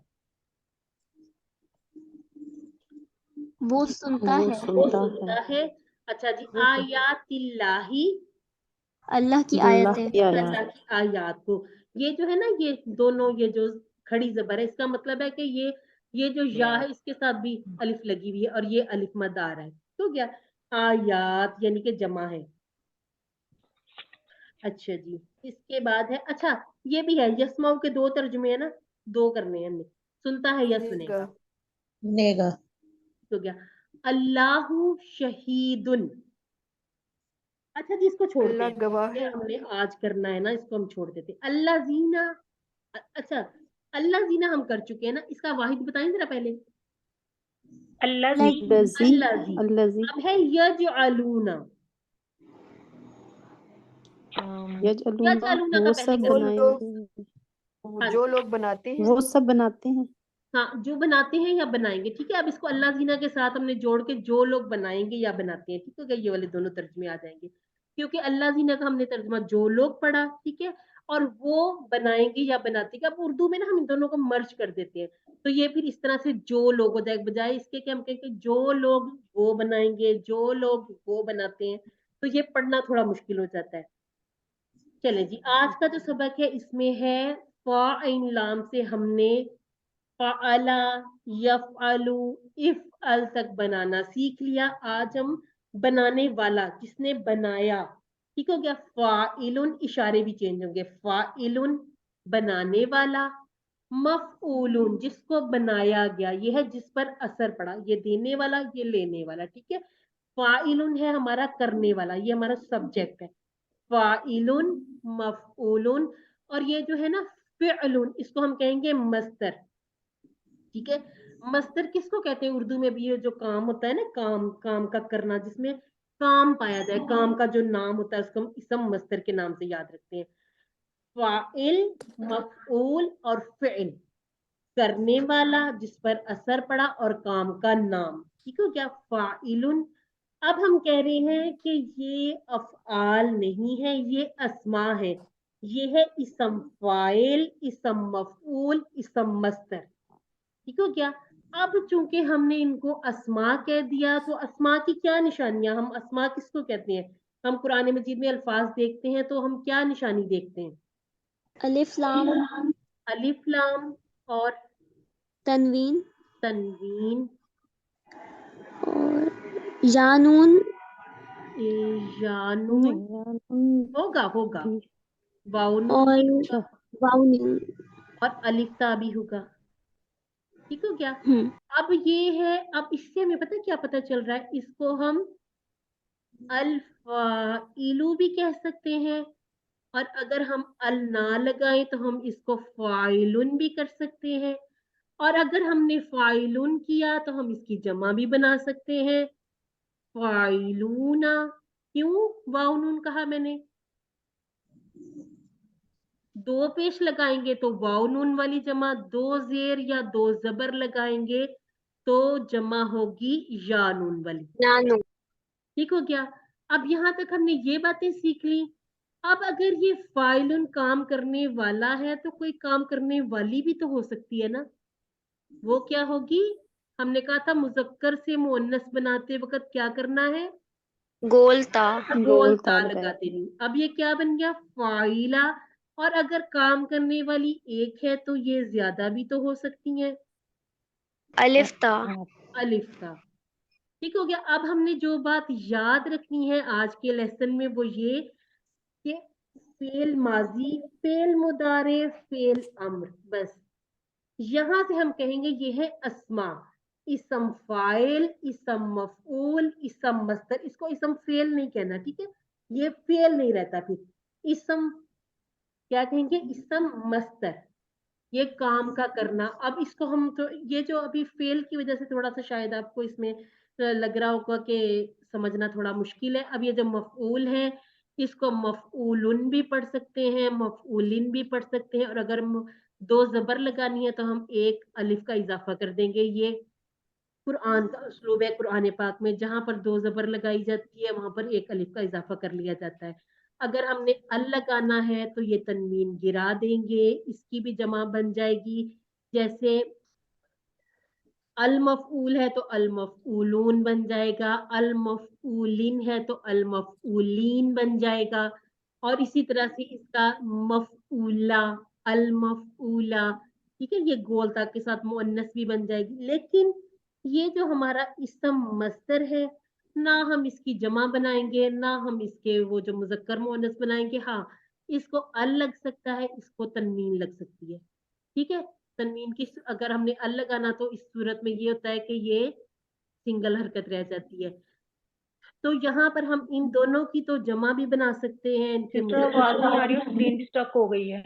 वो सुनता वो है, सुनता है। अच्छा जी, आयातिल्लाही, अल्लाह की अल्लाह आयतें, की अल्लाह आयत। की आयात को, ये जो है ना, ये दोनों, ये जो खड़ी जबर है, इसका मतलब है कि ये जो या है इसके साथ भी अलिफ लगी हुई है और ये अलिफ मदार है, तो क्या आयात यानी कि जमा है। अच्छा जी, इसके बाद है, अच्छा ये भी है, यस्माउ के दो तर्जुमे है ना, दो करने हैं हमने, सुनता है या सुनेगा, सुनेगा। तो क्या अल्लाहु शहीदुन। अच्छा जी, इसको छोड़ते अल्लाह हैं, गवाह ये है। हमने आज करना है ना, इसको हम छोड़ देते हैं। अल्लाह जीना, अच्छा अल्लाह जीना हम कर चुके हैं ना, इसका वाहिद बताएं जरा पहले। अल्लाह लाइक अल्लज़ी, अल्लाह जी, अल्लज़ी अब है यजअलूना, यजअलूना, यजअलूना का वो पहले सब वो करेंगे। लोग बनाएंगे, हाँ जो जी, लोग बनाते हैं। वो सब बनाते हैं। हाँ जो बनाते हैं या बनाएंगे, ठीक है। अब इसको अल्लाह जीना के साथ हमने जोड़ के जो लोग बनाएंगे या बनाते हैं, ठीक हो गया, ये वाले दोनों तर्जुमे आ जाएंगे, क्योंकि अल्लाह जीना का हमने तर्जुमा जो लोग पढ़ा, ठीक है, और वो बनाएंगे या बनाते हैं। अब उर्दू में ना हम इन दोनों को मर्ज कर देते हैं, तो ये फिर इस तरह से जो लोग हो जाएगा, बजाय इसके कि हम कहें कि जो लोग वो बनाएंगे, जो लोग वो बनाते हैं, तो ये पढ़ना थोड़ा मुश्किल हो जाता है। चले जी, आज का जो सबक है इसमें है फ़ाइन लाम से हमने फ़अला, यफ़अलु, इफ़अल तक बनाना सीख लिया। आज हम बनाने वाला, जिसने बनाया, ठीक हो गया, फ़ाइलुन, इशारे भी चेंज होंगे, फ़ाइलुन बनाने वाला, मफ़ऊलुन जिसको बनाया गया, ये है जिस पर असर पड़ा, ये देने वाला, ये लेने वाला, ठीक है। फ़ाइलुन है हमारा करने वाला, ये हमारा सब्जेक्ट है, फ़ाइलुन, मफ़ऊलुन, और ये जो है ना फ़िअलुन, इसको हम कहेंगे मस्दर, ठीक है। मस्दर किसको कहते हैं उर्दू में भी, ये जो काम होता है ना, काम काम का करना, जिसमें काम पाया जाए, काम का जो नाम होता है उसको हम इसम मस्दर के नाम से याद रखते हैं। फाइल, मफऊल और फिल, करने वाला, जिस पर असर पड़ा, और काम का नाम, ठीक हो क्या, फाइलुन। अब हम कह रहे हैं कि ये अफआल नहीं है, ये अस्मा है, ये है इसम फाइल, इसम मफऊल, इसम मस्दर, ठीक हो क्या। अब चूंकि हमने इनको अस्मा कह दिया, तो अस्मा की क्या निशानियां, हम अस्मा किसको कहते हैं, हम कुरान मजीद में अल्फाज देखते हैं तो हम क्या निशानी देखते हैं, अलिफ लाम, अलिफ लाम और तनवीन तनवीन, और यानून, यानून, होगा होगा, भी वाउनून और भी होगा, वाउनून। और अलिफ्ता भी होगा, ठीक हो क्या। अब ये है, अब इससे हमें पता है क्या पता चल रहा है, इसको हम अल्फाइलू भी कह सकते हैं, और अगर हम अल ना लगाएं तो हम इसको फाइलुन भी कर सकते हैं, और अगर हमने फाइलुन किया तो हम इसकी जमा भी बना सकते हैं, फाइलूना। क्यों वाउनून कहा मैंने, दो पेश लगाएंगे तो वाउनून वाली जमा, दो जेर या दो जबर लगाएंगे तो जमा होगी यानून वाली, यानून, ठीक हो गया। अब यहां तक हमने ये बातें सीख ली। अब अगर ये फाइलुन काम करने वाला है तो कोई काम करने वाली भी तो हो सकती है ना, वो क्या होगी, हमने कहा था मुजक्कर से मुअन्नस बनाते वक्त क्या करना है, गोलता, गोल ता लगाए। लगा देनी। अब ये क्या बन गया, फाइला, और अगर काम करने वाली एक है तो ये ज्यादा भी तो हो सकती है, अलिफ ता अलिफ था। ठीक हो गया। अब हमने जो बात याद रखनी है आज के लेसन में वो ये कि फेल माजी, फेल मुदारे, फेल अम्र, बस यहां से हम कहेंगे ये है अस्मा, इसम फाइल, इसम मफऊल, इसम मस्तर। इसको इसम फेल नहीं कहना, ठीक है, ये फेल नहीं रहता। फिर इसम क्या कहेंगे, इसम मस्तर, ये काम का करना। अब इसको हम तो ये जो अभी फेल की वजह से थोड़ा सा शायद आपको इसमें लग रहा होगा कि समझना थोड़ा मुश्किल है। अब ये जो मफऊल है इसको मफऊलुन भी पढ़ सकते हैं, मफऊलिन भी पढ़ सकते हैं, और अगर दो जबर लगानी है तो हम एक अलिफ का इजाफा कर देंगे। ये कुरान का उसलूब है, कुरान पाक में जहां पर दो जबर लगाई जाती है वहां पर एक अलिफ का इजाफा कर लिया जाता है। अगर हमने अल लगाना है तो ये तनवीन गिरा देंगे, इसकी भी जमा बन जाएगी। जैसे अल मफऊल है तो अल मफऊलून बन जाएगा, अल मफऊलिन है तो अल मफऊलीन बन जाएगा, और इसी तरह से इसका मफऊला, अल मफऊला, ठीक है, ये गोलता के साथ मुअन्नस भी बन जाएगी। लेकिन ये जो हमारा इसम मस्दर है, ना हम इसकी जमा बनाएंगे ना हम इसके वो जो मुजक्कर मुअन्नस बनाएंगे। हाँ, इसको अल लग सकता है, इसको तनवीन लग सकती है, ठीक है। तनवीन की अगर हमने अल लगाना तो इस सूरत में ये होता है कि ये सिंगल हरकत रह जाती है। तो यहाँ पर हम इन दोनों की तो जमा भी बना सकते हैं, इनके सिस्टर आवाज नहीं आ रही, स्क्रीन स्टक हो गई है।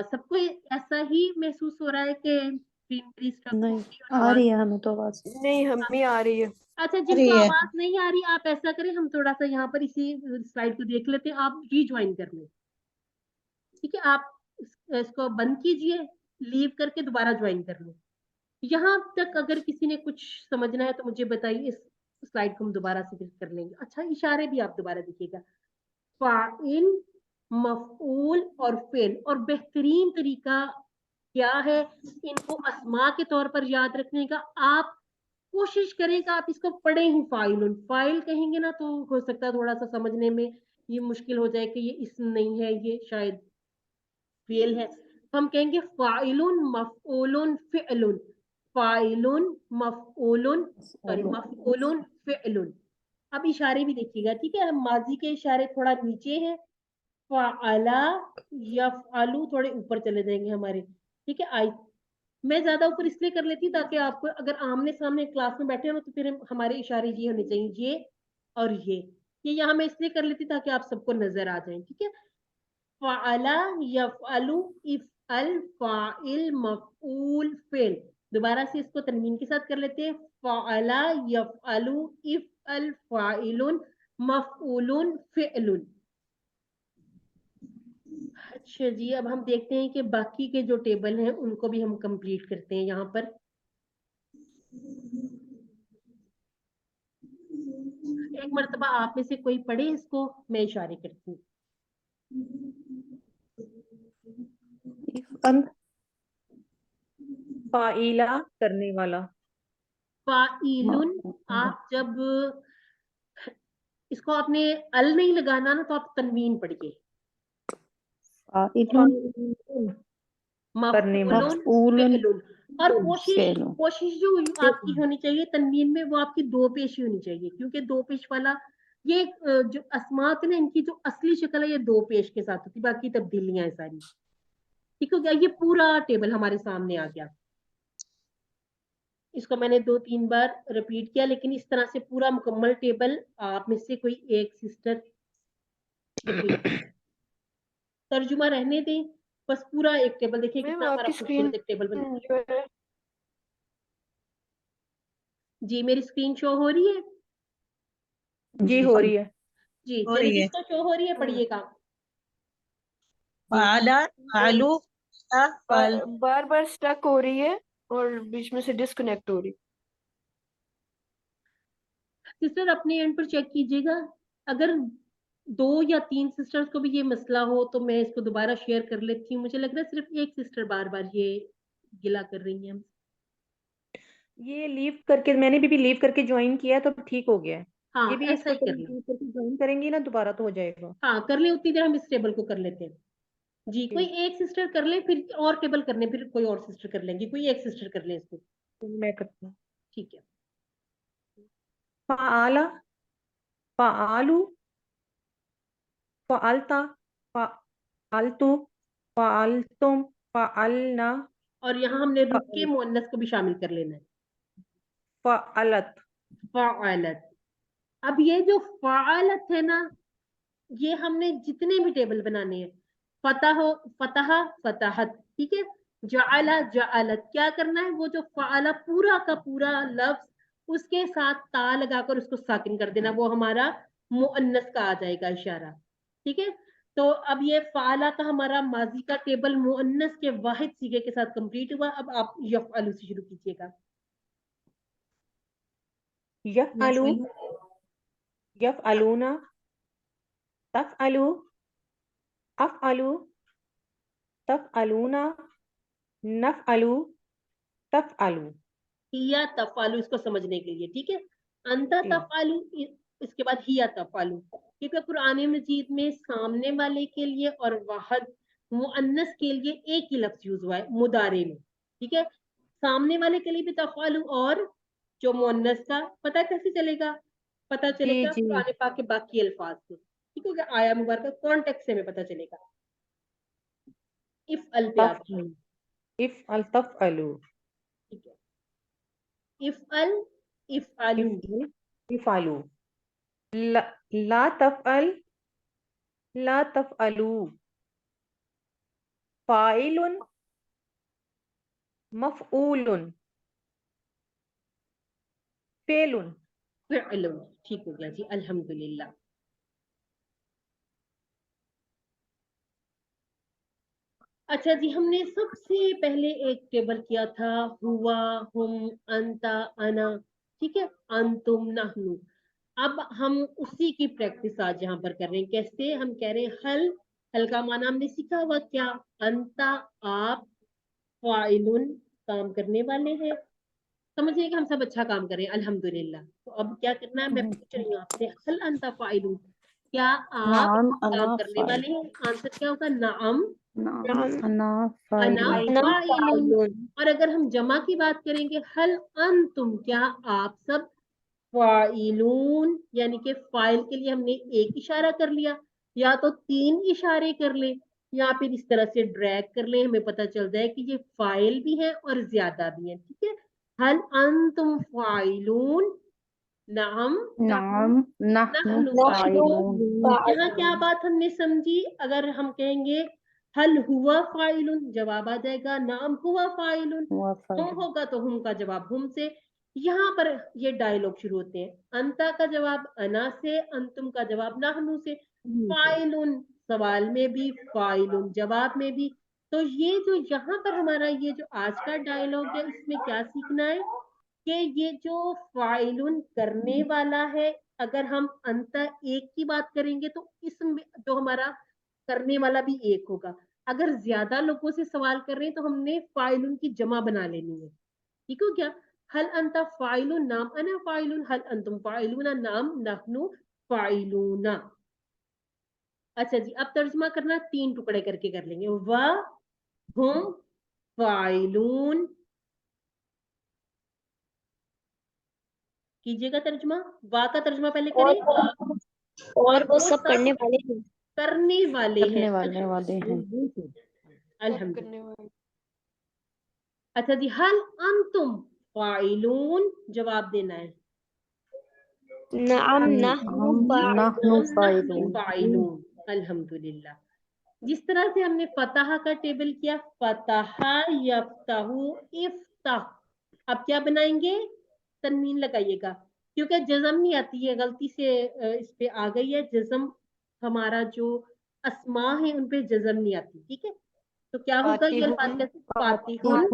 सबको ऐसा ही महसूस हो रहा है कि स्क्रीन मेरी स्टक हो नहीं गई और आ आवाज रही है हमें तो आवाज। नहीं, हमें आ रही है। अच्छा, रही जिनको है। आवाज नहीं आ रही आप ऐसा करें, हम थोड़ा सा यहाँ पर इसी स्लाइड को देख लेते हैं, आप रीज्वाइन कर लें, ठीक है। आप इसको बंद कीजिए, लीव करके दोबारा ज्वाइन कर लें। यहाँ तक अगर किसी ने कुछ समझना है तो मुझे बताइए, इस स्लाइड को हम दोबारा से फिर कर लेंगे। अच्छा, इशारे भी आप दोबारा देखिएगा, फाइल, मफऊल और फेल। और बेहतरीन तरीका क्या है इनको अस्मा के तौर पर याद रखने का, आप कोशिश करें कि आप इसको पढ़े ही फाइल। फाइल कहेंगे ना तो हो सकता है थोड़ा सा समझने में ये मुश्किल हो जाए कि ये इसम नहीं है, ये शायद फेल है। तो हम कहेंगे फाइलुन मफऊलुन फिअलुन, फाइलुन मफऊलुन, सॉरी मफऊलुन फिअलुन। अब इशारे भी देखिएगा, ठीक है, हम माजी के इशारे थोड़ा नीचे हैं, फ़अला यफ़अलु थोड़े ऊपर चले जाएंगे हमारे, ठीक है। आई मैं ज्यादा ऊपर इसलिए कर लेती हूँ ताकि आपको अगर आमने सामने क्लास में बैठे हो तो फिर हमारे इशारे ये होने चाहिए, ये और ये यहाँ मैं इसलिए कर लेती ताकि आप सबको नजर आ जाए, ठीक है। फ़अला यफ़अलु, इफ़अल, फ़ाइल, मफ़ऊल, फ़िल। दोबारा से इसको तनवीन के साथ कर लेते हैं, फ़अला यफ़अलु, इफ़अल, फ़ाइलुन, मफ़ऊलुन, फ़िअलुन। अच्छा जी, अब हम देखते हैं कि बाकी के जो टेबल हैं उनको भी हम कंप्लीट करते हैं। यहाँ पर एक मर्तबा आप में से कोई पढ़े इसको, मैं इशारे करती हूँ। फाइला करने वाला। फाइलुन, आप जब इसको आपने अल नहीं लगाना ना तो आप तनवीन पढ़िए, करने वाला। मफऊलुन, फिअलुन। और कोशिश फेलुन। कोशिश जो आपकी होनी चाहिए तनवीन में वो आपकी दो पेश ही होनी चाहिए, क्योंकि दो पेश वाला ये जो अस्मात है ना इनकी जो असली शक्ल है ये दो पेश के साथ होती, बाकी तब्दीलियां हैं सारी। ठीक हो गया, ये पूरा टेबल हमारे सामने आ गया। इसको मैंने 2-3 बार रिपीट किया, लेकिन इस तरह से पूरा मुकम्मल टेबल आप में से कोई एक सिस्टर तर्जुमा रहने दें, बस पूरा एक टेबल देखिए मैम कितना हमारा आपकी स्क्रीन खूबसूरत एक टेबल बना। जो है जी मेरी स्क्रीन शो हो रही है? जी हो रही है। जी हो चलिए, रही है। जिसको शो हो रही है पढ़िएगा। फ़अला, फ़अलु, फ़अल। बार बार स्टक हो रही है और बीच में से डिस्कनेक्ट हो रही। सिस्टर अपने एंड पर चेक कीजिएगा, अगर 2 या 3 सिस्टर्स को भी ये मसला हो तो मैं इसको दोबारा शेयर कर लेती हूँ। मुझे लग रहा है सिर्फ एक सिस्टर बार बार ये गिला कर रही है। ये लीव करके मैंने भी लीव करके ज्वाइन किया है तो ठीक हो गया है। हाँ ये भी ऐसा इसको ही कर लें, लीव करके ज्वाइन करेंगी ना दोबारा तो हो जाएगा। हाँ कर ले, उतनी देर हम इस टेबल को कर लेते हैं। جی کوئی ایک سسٹر کر لیں پھر اور ٹیبل کرنے پھر کوئی اور سسٹر کر لیں گے, کوئی ایک سسٹر کر لیں اس کو. میں کرتی ہوں. ٹھیک ہے. فعال فعالو فعلتا فعلتو فعلتم فعلنا اور یہاں ہم نے رک کے مؤنث کو بھی شامل کر لینا ہے. فعلت فعلت. اب یہ جو فعلت ہے نا, یہ ہم نے جتنے بھی ٹیبل بنانے ہیں, فتح فتحت, ٹھیک ہے, جعل جعلت, کیا کرنا ہے وہ جو فعل پورا کا پورا لفظ اس کے ساتھ تا لگا کر اس کو ساکن کر دینا, وہ ہمارا مؤنث کا آ جائے گا اشارہ. ٹھیک ہے, تو اب یہ فعلہ کا ہمارا ماضی کا ٹیبل مؤنث کے واحد صیغے کے ساتھ کمپلیٹ ہوا. اب آپ یفعلو سے شروع کیجیے گا. یفعلو یفعلونا تفعلو افعلو تفعلونا نفعلو تفعلو. ہیا تفعلو, اس کو سمجھنے کے لیے, ٹھیک ہے, انتا تفعلو, اس کے بعد ہیا تفعلو, کیونکہ قرآن مجید میں سامنے والے کے لیے اور واحد مؤنث کے لیے ایک ہی لفظ یوز ہوا ہے مضارع میں. ٹھیک ہے, سامنے والے کے لیے بھی تفعلو اور جو مؤنث کا پتہ کیسے چلے گا, پتہ چلے گا قرآن پاک کے باقی الفاظ سے. ٹھیک ہے, آیا مبارکہ کانٹیکٹ سے میں پتہ چلے گا. افعل پہ آپ افعل تفعلو. ٹھیک ہے, افعل افعلو. افعلو. لا تفعل لا تفعلو. فاعل مفعول فعل. فعل, ٹھیک ہو گیا جی, الحمدللہ. اچھا جی, ہم نے سب سے پہلے ایک ٹیبل کیا تھا ہوا, ہم, انتا, انا, ٹھیک ہے, انتم, نحنو. اب ہم اسی کی پریکٹس آج یہاں پر کر رہے ہیں. کیسے؟ ہم کہہ رہے ہیں حل, حل کا معنی ہم نے سیکھا ہوا کیا, انتا آپ, فاعلن کام کرنے والے ہیں. سمجھئے کہ ہم سب اچھا کام کر رہے ہیں الحمدللہ. تو اب کیا کرنا ہے, میں پوچھ رہی ہوں آپ سے, حل انتا فاعلن, کیا آپ نعم کام انا کرنے والے ہیں؟ آنسر کیا ہوگا؟ نعم نعم انا انا فاعل. فاعلن. اور اگر ہم جمع کی بات کریں گے, حل انتم, کیا آپ سب فاعلون, یعنی کہ فاعل کے لیے ہم نے ایک اشارہ کر لیا, یا تو 3 اشارے کر لیں, یا پھر اس طرح سے ڈریگ کر لیں, ہمیں پتہ چل جائے کہ یہ فاعل بھی ہے اور زیادہ بھی ہیں. ٹھیک ہے, حل انتم فاعلون, نعم نعم نحن نحن فاعلون. یہاں کیا بات ہم نے سمجھی؟ اگر ہم کہیں گے حل ہوا فاعلن, جواب آ جائے گا نعم ہوا فاعلن. ہم ہوگا تو ہم کا جواب ہم سے. یہاں پر یہ ڈائلوگ شروع ہوتے ہیں, انتا کا جواب انا سے, انتم کا جواب نحنو سے. فاعلن سوال میں بھی, فاعلن جواب میں بھی. تو یہ جو یہاں پر ہمارا یہ جو آج کا ڈائلوگ ہے, اس میں کیا سیکھنا ہے کہ یہ جو فاعلن کرنے والا ہے, اگر ہم انتا ایک کی بات کریں گے تو اس میں جو ہمارا کرنے والا بھی ایک ہوگا. اگر زیادہ لوگوں سے سوال کر رہے ہیں تو ہم نے فاعلن کی جمع بنا لینی ہے. ٹھیک ہو گیا, حل انتا فاعلن, نام انا فاعلن, حل انتم فاعلون, نام نحنو فاعلون. اچھا جی, اب ترجمہ کرنا 3 ٹکڑے کر کے کر لیں گے. ہم فاعلون, کیجئے گا ترجمہ. وا کا ترجمہ پہلے کریں. اور وہ سب کرنے والے ہیں. کرنے والے ہیں. کرنے والے ہیں. الحمدللہ. اچھا جی, حل انتم فاعلون, جواب دینا ہے. نعم نحن فاعلون. الحمدللہ. جس طرح سے ہم نے فتح کا ٹیبل کیا, فتح یفتح افتح, اب کیا بنائیں گے؟ تنوین لگائیے گا, کیونکہ جزم نہیں آتی ہے, غلطی سے اس پہ آ گئی ہے جزم. ہمارا جو اسماء ہے ان پہ جزم نہیں آتی. ٹھیک ہے, تو کیا ہوگا یہ الفاظ کیسے؟ فاتحون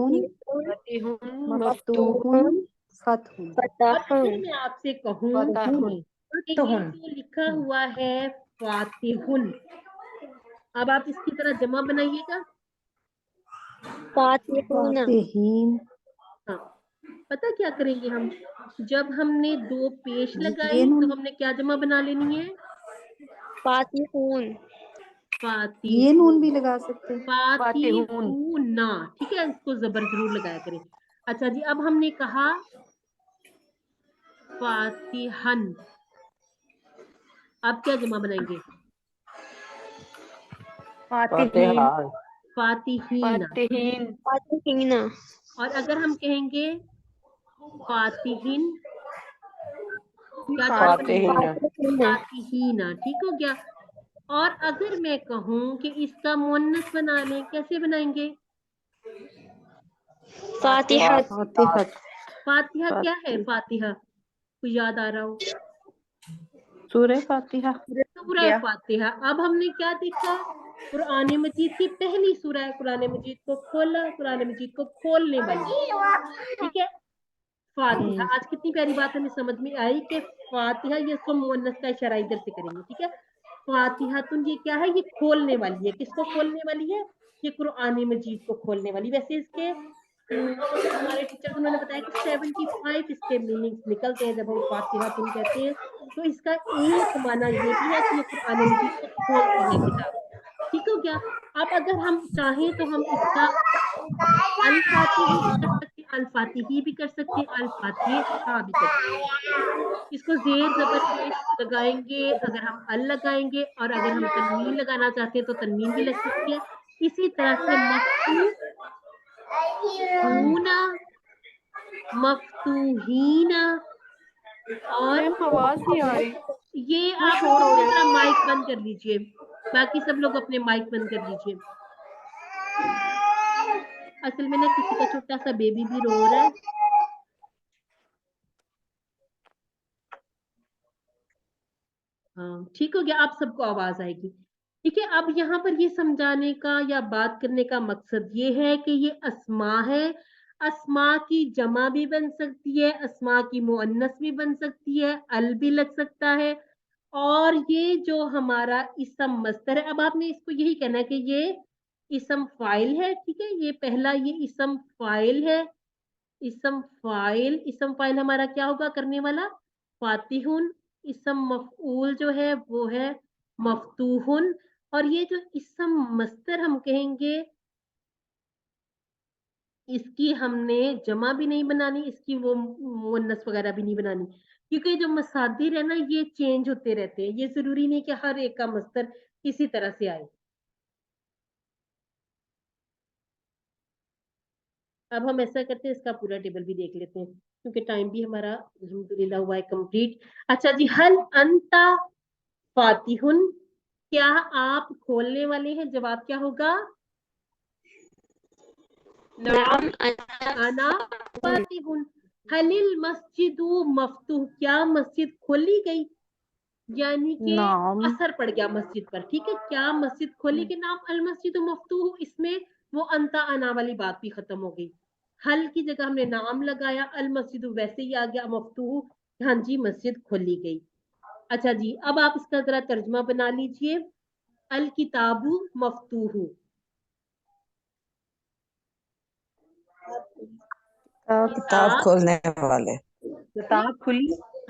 مفتوحون فتح. اور پھر میں آپ سے کہوں کہ یہ جو لکھا ہوا ہے فاتحن, اب آپ اس کی طرح جمع بنائیے گا. فاتحین. ہاں, پتہ کیا کریں گے ہم؟ جب ہم نے 2 پیش یہ لگائی نا تو ہم نے کیا جمع بنا لینی ہے؟ فاتحون. یہ نون بھی لگا سکتے ہیں. فاتحون، ٹھیک ہے، اس کو زبر ضرور لگایا کریں. اچھا جی، اب ہم نے کہا فاتحن، اب کیا جمع بنائیں گے؟ فاتحین، فاتحین. فاتحین، فاتحین، اور اگر ہم کہیں گے فاتحین، کیا جمع بنائیں گے؟ فاتحین، فاتحین، ٹھیک ہو گیا. اور اگر میں کہوں کہ اس کا مؤنث بنا لیں، کیسے بنائیں گے؟ فاتحہ، فاتحت، فاتحہ کیا ہے؟ فاتحہ کوئی یاد آ رہا ہو؟ سورہ فاتحہ. سورہ فاتحہ. اب ہم نے کیا دیکھا؟ قرآن مجید کی پہلی سورہ ہے، قرآن مجید کو کھولا، قرآن مجید کو کھولنے والی، ٹھیک ہے، فاتحہ. آج کتنی پیاری بات ہمیں سمجھ میں آئی کہ فاتحہ، یہ اس کو مؤنث کا اشارہ ادھر سے کریں گے، ٹھیک ہے. فاتحہ تن یہ کیا ہے؟ یہ کھولنے والی ہے. کس کو کھولنے والی ہے؟ یہ قرآن مجید کو کھولنے والی. ویسے اس کے ہمارے ٹیچر انہوں نے بتایا کہ 75 اس کے میننگز نکلتے ہیں جب ہم فاتحہ تن کہتے ہیں. تو اس کا ایک معنی یہ بھی ہے کہ یہ قرآن مجید کو کھولتی ہے کتاب. ٹھیک ہو گیا. اب اگر ہم چاہیں تو ہم اس کا الفاتحی بھی کر سکتے ہیں، الفاتحی بھی کر سکتے ہیں، الفاتحہ بھی کر سکتے ہیں. اس کو زیر زبر پیش لگائیں گے اگر ہم ال لگائیں گے، اور اگر ہم تنوین لگانا چاہتے ہیں تو تنوین بھی لگ سکتی ہے. اسی طرح سے مفتوح ہونا، مفتوحین، اور میم آواز نہیں آ رہی، یہ وہ آپ شور ہو رہا ذرا ہے. مائک بند کر لیجئے، باقی سب لوگ اپنے مائک بند کر لیجئے. اصل میں نا کسی کا چھوٹا سا بیبی بھی رو رہا ہے. ہاں ٹھیک ہو گیا، آپ سب کو آواز آئے گی. ٹھیک ہے. اب یہاں پر یہ سمجھانے کا یا بات کرنے کا مقصد یہ ہے کہ یہ اسماء ہے. اسماء کی جمع بھی بن سکتی ہے، اسماء کی مؤنث بھی بن سکتی ہے، ال بھی لگ سکتا ہے. اور یہ جو ہمارا اسم مصدر ہے، اب آپ نے اس کو یہی کہنا ہے کہ یہ اسم فاعل ہے. ٹھیک ہے، یہ پہلا یہ اسم فاعل ہے. اسم فاعل ہمارا کیا ہوگا کرنے والا؟ فاتحون. اسم مفعول جو ہے وہ ہے مفتوحن. اور یہ جو اسم مصدر ہم کہیں گے، اس کی ہم نے جمع بھی نہیں بنانی، اس کی وہ مؤنث وغیرہ بھی نہیں بنانی، کیونکہ جو مصادر ہے نا یہ چینج ہوتے رہتے ہیں. یہ ضروری نہیں کہ ہر ایک کا مصدر اسی طرح سے آئے. اب ہم ایسا کرتے ہیں، اس کا پورا ٹیبل بھی دیکھ لیتے ہیں کیونکہ ٹائم بھی ہمارا الحمدللہ ہوا ہے کمپلیٹ. اچھا جی، حل انتا فاتحن، کیا آپ کھولنے والے ہیں؟ جواب کیا ہوگا؟ نعم، انا فاتحن. حل المسجد مفتوح، کیا مسجد کھولی گئی؟ یعنی کہ نعم. اثر پڑ گیا مسجد پر. ٹھیک ہے، کیا مسجد کھولی کے نام المسجد مفتوح، اس میں وہ انتا انا والی بات بھی ختم ہو گئی. حل کی جگہ ہم نے نام لگایا، المسجد ویسے ہی آ گیا مفتوح، ہاں جی مسجد کھولی گئی. اچھا جی، اب آپ اس کا ذرا ترجمہ بنا لیجئے. الکتاب مفتوح، کتاب کھولنے والے. کتاب کھلی،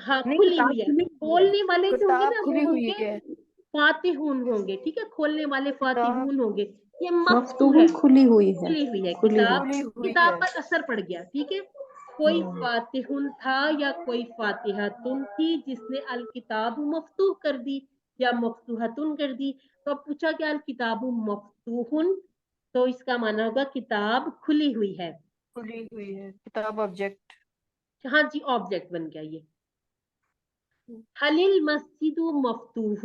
ہاں نہیں کھلی کتاب ہوئی ہے. کھلی، کھولنے والے جو ہوں گے کتاب نا وہ کھلی ہوں ہوئی گے ہے، فاتحون ہوں گے. ٹھیک ہے، کھولنے والے کتاب فاتحون ہوں گے. یہ مفتوح مفتوح ہے، کھلی ہوئی ہے. کھلی ہوئی ہے کھلی کتاب. ہوئی. کھلی ہوئی کتاب ہے. پر اثر پڑ گیا. ٹھیک ہے، کوئی فاتحن تھا یا کوئی فاتحتن تھی جس نے الکتاب مفتوح کر دی یا مفتوحتن کر دی. تو اب پوچھا کہ الکتاب مفتوحن، تو اس کا معنی ہوگا کتاب کھلی ہوئی ہے. کھلی ہوئی ہے، کتاب آبجیکٹ. ہاں جی آبجیکٹ بن گیا. یہ حل المسجد مفتوح،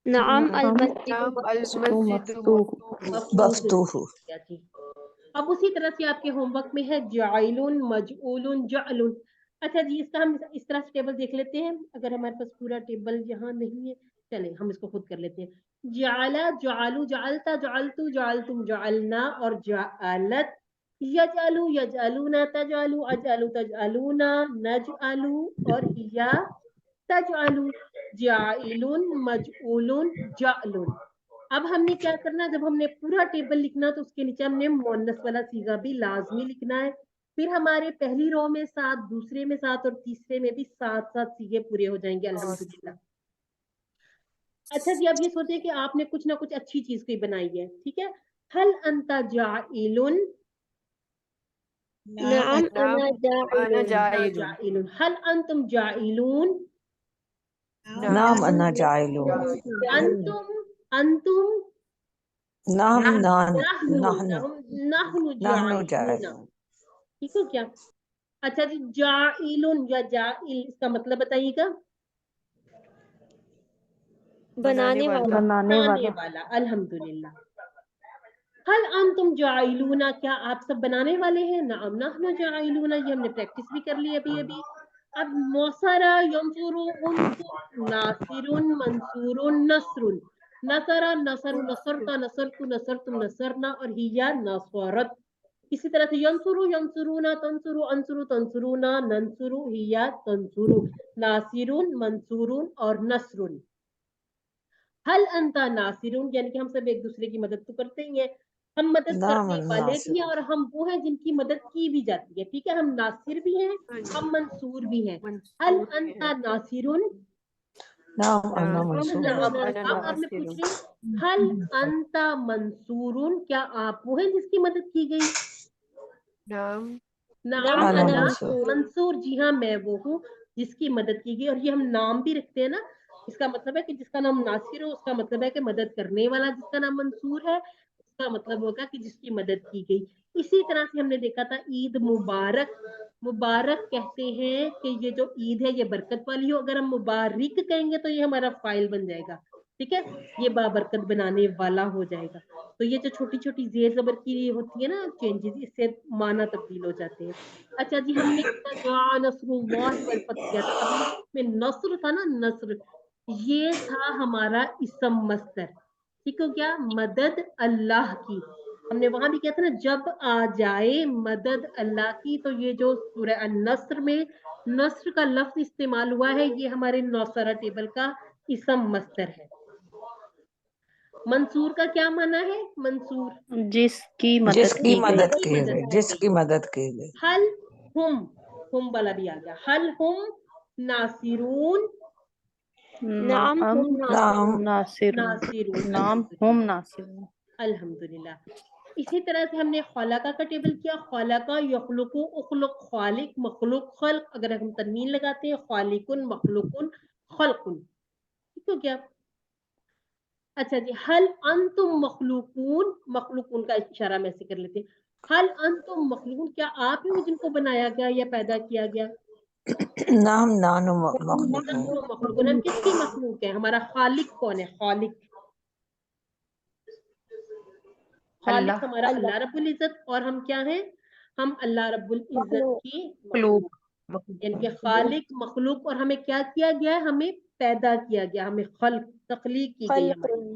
نعم نعم المسجد نعم مفتوح، المسجد مفتوح. مفتوح. جی. اب اسی طرح سے آپ کے ہوم ورک میں ہے جاعل، مجعول، جعل. اچھا جی، اس کا ہم اس طرح سے ٹیبل دیکھ لیتے ہیں. اگر ہمارے پاس پورا ٹیبل یہاں نہیں ہے، چلیں ہم اس کو خود کر لیتے ہیں. جعل، جعلو، جعلتا، جعلتو، جعلتم، جعلنا، اور جعلت. یجعلو، یجعلونا، تجعلو، اجعلو، تجعلونا، نجعلو، اور ہیا تجعلو. جاعل، مجعول، جعل. اب ہم نے کیا کرنا، جب ہم نے پورا ٹیبل لکھنا تو اس کے نیچے ہم نے مؤنث والا صیغہ بھی لازمی لکھنا ہے. پھر ہمارے پہلی رو میں 7، دوسرے میں 7 اور تیسرے میں بھی 7 صیغے پورے ہو جائیں گے الحمدللہ. اچھا جی اب یہ سوچیں کہ آپ نے کچھ نہ کچھ اچھی چیز کوئی بنائی ہے, ٹھیک ہے. حل انت جاعل, نعم أنا أنا جاعل جاعل. حل انتم جاعلون, نعم أنا جاعلون. انتم نعم نعم نحن نحن جاعلون, جاعلون. ٹھیک ہو کیا. اچھا جی جاعلون یا جاعل اس کا مطلب بتائیے گا. بنانے والا بنانے بنانے والا. والا, الحمدللہ. حل انتم جاعلون, کیا آپ سب بنانے والے ہیں. نعم نحن جاعلون, یہ ہم نے پریکٹس بھی کر لی ابھی ابھی. اب موسرا ینصر انصر ناصر منصور نصر, نصر نصر نصرت نصرت نصرتم نصرنا, اور ہیا نصرت. اسی طرح سے ینصر ینصرون تنصر انصر تنصرون ننصر ہیا تنصر, ناصر منصور اور نصر. حل انت ناصرون, یعنی کہ ہم سب ایک دوسرے کی مدد تو کرتے ہی ہیں, ہم مدد نعم کرنے والے بھی ہیں الناصر. اور ہم وہ ہیں جن کی مدد کی بھی جاتی ہے, ٹھیک ہے. ہم ناصر بھی ہیں, ہم منصور بھی ہیں. حل انت ناصرون, نعم أنا نعم منصور. نعم. أنا اب آپ نے ناصر. پوچھ رہی حل انت منصورون, کیا آپ وہ ہیں جس کی مدد کی گئی. نعم نعم نعم أنا أنا انا منصور. منصور, جی ہاں میں وہ ہوں جس کی مدد کی گئی. اور یہ ہم نام بھی رکھتے ہیں نا, اس کا مطلب ہے کہ جس کا نام ناصر ہو اس کا مطلب ہے کہ مدد کرنے والا, جس کا نام منصور ہے اس کا مطلب ہوگا کہ جس کی مدد کی گئی. اسی طرح سے ہم نے دیکھا تھا عید مبارک, مبارک کہتے ہیں کہ یہ جو عید ہے یہ برکت والی ہو. اگر ہم مبارک کہیں گے تو یہ ہمارا فائل بن جائے گا, ٹھیک ہے, یہ بابرکت بنانے والا ہو جائے گا. تو یہ جو چھوٹی چھوٹی زیر زبر کی ہوتی ہے نا چینجز, اس سے معنی تبدیل ہو جاتے ہیں. اچھا جی ہم نے جاء نصر اللہ والفتح کیا تھا, ابھی میں نصر تھا نا, نصر یہ تھا ہمارا اسم مصدر, ٹھیک ہو کیا, مدد اللہ کی. ہم نے وہاں بھی کیا تھا نا, جب آ جائے مدد اللہ کی, تو یہ جو سورہ النصر میں نصر کا لفظ استعمال ہوا ہے یہ ہمارے نوسرہ ٹیبل کا اسم مصدر ہے. منصور کا کیا معنی ہے, منصور جس کی جس مدد کی کی گئی. مدد کی گئی, جس کی مدد کی گئی. حل ہم والا بھی آ گیا, حل ہم ناصرون, نعم نعم هم نعم ناصر. ناصرون, نعم ہم ناصر. الحمدللہ. اسی طرح سے ہم نے خالقہ کا ٹیبل کیا, خالقہ یخلق اخلق, خالق مخلوق خلق, اگر ہم تنوین لگاتے ہیں خالق مخلوق خلق, ٹھیک ہو کیا. اچھا جی حل انتم مخلوقون, مخلوقون کا اشارہ میں سے کر لیتے ہیں. حل انتم مخلوقون, کیا آپ ہی ہو جن کو بنایا گیا یا پیدا کیا گیا. نعم نحن نحن مخلوقون. مخلوقون, ہم کس کی مخلوق ہیں, ہمارا خالق کون ہے, خالق اللہ. ہمارا اللہ رب العزت, اور ہم کیا ہیں, ہم اللہ رب العزت کی مخلوق. مخلوق, یعنی کہ خالق مخلوق. اور ہمیں کیا کیا گیا ہے, ہمیں پیدا کیا گیا, ہمیں خلق تخلیق کی گئی خلق. ہماری.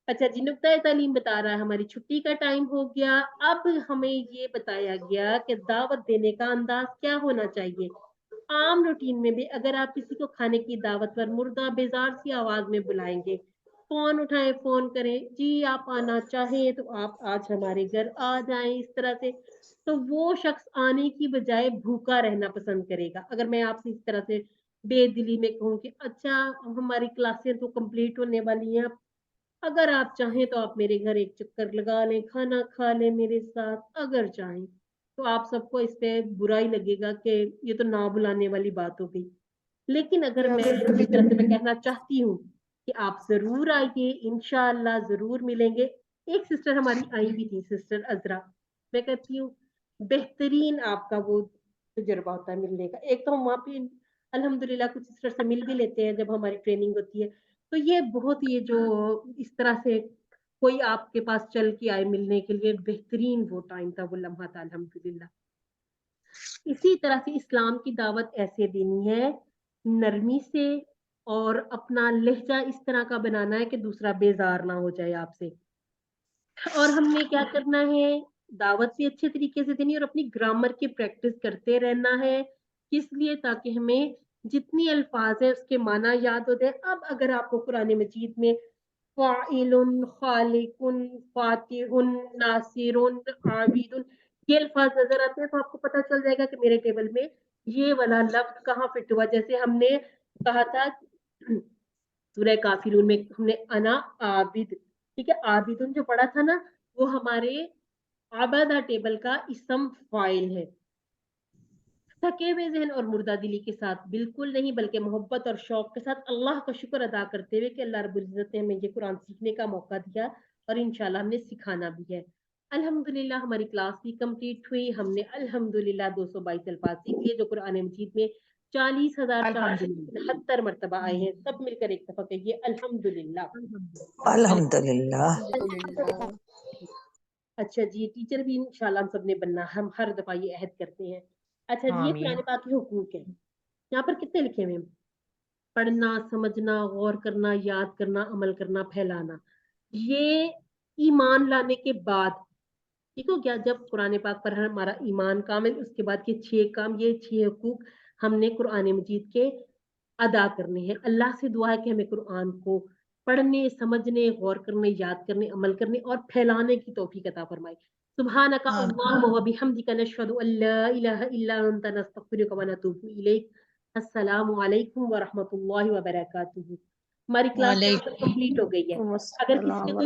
اچھا جی نقطۂ تعلیم بتا رہا ہے ہماری چھٹی کا ٹائم ہو گیا. اب ہمیں یہ بتایا گیا کہ دعوت دینے کا انداز کیا ہونا چاہیے. عام روٹین میں بھی اگر آپ کسی کو کھانے کی دعوت پر مردہ بیزار سی آواز میں بلائیں گے, فون اٹھائیں, فون کریں, جی آپ آنا چاہیں تو آپ آج ہمارے گھر آ جائیں, اس طرح سے, تو وہ شخص آنے کی بجائے بھوکا رہنا پسند کرے گا. اگر میں آپ سے اس طرح سے بے دلی میں کہوں کہ اچھا ہماری کلاسیں تو کمپلیٹ ہونے والی ہیں, اگر آپ چاہیں تو آپ میرے گھر ایک چکر لگا لیں, کھانا کھا لیں میرے ساتھ, اگر چاہیں تو آپ سب کو اس پہ برا ہی لگے گا کہ یہ تو نہ بلانے والی بات ہو گئی. لیکن اگر میں اس طرح سے میں کہنا چاہتی ہوں کہ آپ ضرور آئیے, انشاءاللہ ضرور ملیں گے. ایک سسٹر ہماری آئی بھی تھی, سسٹر عذرا, میں کہتی ہوں بہترین آپ کا وہ تجربہ ہوتا ہے ملنے کا. ایک تو ہم وہاں پہ الحمدللہ کچھ سسٹر سے مل بھی لیتے ہیں جب ہماری ٹریننگ ہوتی ہے, تو یہ بہت یہ جو اس طرح سے کوئی آپ کے پاس چل کے آئے ملنے کے لیے, بہترین وہ ٹائم تھا, وہ لمحہ تھا الحمدللہ. اسی طرح سے اسلام کی دعوت ایسے دینی ہے نرمی سے, اور اپنا لہجہ اس طرح کا بنانا ہے کہ دوسرا بیزار نہ ہو جائے آپ سے. اور ہم نے کیا کرنا ہے, دعوت بھی اچھے طریقے سے دینی اور اپنی گرامر کی پریکٹس کرتے رہنا ہے. کس لیے, تاکہ ہمیں جتنی الفاظ ہیں اس کے معنی یاد ہوتے ہیں. اب اگر آپ کو قرآن مجید میں فاعل, خالق, فاتح, ناصر, عابد یہ الفاظ نظر آتے ہیں, تو آپ کو پتہ چل جائے گا کہ میرے ٹیبل میں یہ والا لفظ کہاں فٹ ہوا. جیسے ہم نے کہا تھا سورہ کافرون میں ہم نے انا عابد، ٹھیک ہے، عابدن جو پڑھا تھا نا وہ ہمارے عبادہ ٹیبل کا اسم فاعل ہے. تھکے ہوئے ذہن اور مردہ دلی کے ساتھ بالکل نہیں، بلکہ محبت اور شوق کے ساتھ اللہ کا شکر ادا کرتے ہوئے کہ اللہ رب العزت نے ہمیں یہ قرآن سیکھنے کا موقع دیا اور انشاءاللہ ہم نے سکھانا بھی ہے. الحمدللہ ہماری کلاس بھی کمپلیٹ ہوئی. ہم نے الحمدللہ 222 الفاظ سیکھ لیے جو قرآن مجید میں 40,473 مرتبہ آئے ہیں. سب مل کر ایک دفعہ کہیے الحمدللہ. الحمدللہ. الحمدللہ. اچھا جی، ٹیچر بھی انشاءاللہ ہم سب نے بننا، ہم ہر دفعہ یہ عہد کرتے ہیں. اچھا جی، یہ قرآن پاک کے حقوق ہیں. یہاں پر کتنے لکھے ہوئے ہیں؟ پڑھنا، سمجھنا، غور کرنا، یاد کرنا، عمل کرنا، پھیلانا. یہ ایمان لانے کے بعد ٹھیک ہو گیا. جب قرآن پاک پر ہمارا ایمان کامل، اس کے بعد یہ 6 کام، یہ 6 حقوق ہم نے قرآن مجید کے ادا کرنے ہیں. اللہ سے دعا ہے کہ ہمیں قرآن کو پڑھنے، سمجھنے، غور کرنے، یاد کرنے، عمل کرنے اور پھیلانے کی توفیق عطا فرمائے. سبحانک اللہم و بحمدک نشہد ان لا الہ الا انت نستغفرک و نتوب الیک. السلام علیکم ورحمۃ اللہ وبرکاتہ. ہماری کلاس کمپلیٹ ہو گئی ہے. اگر کسی کے کوئی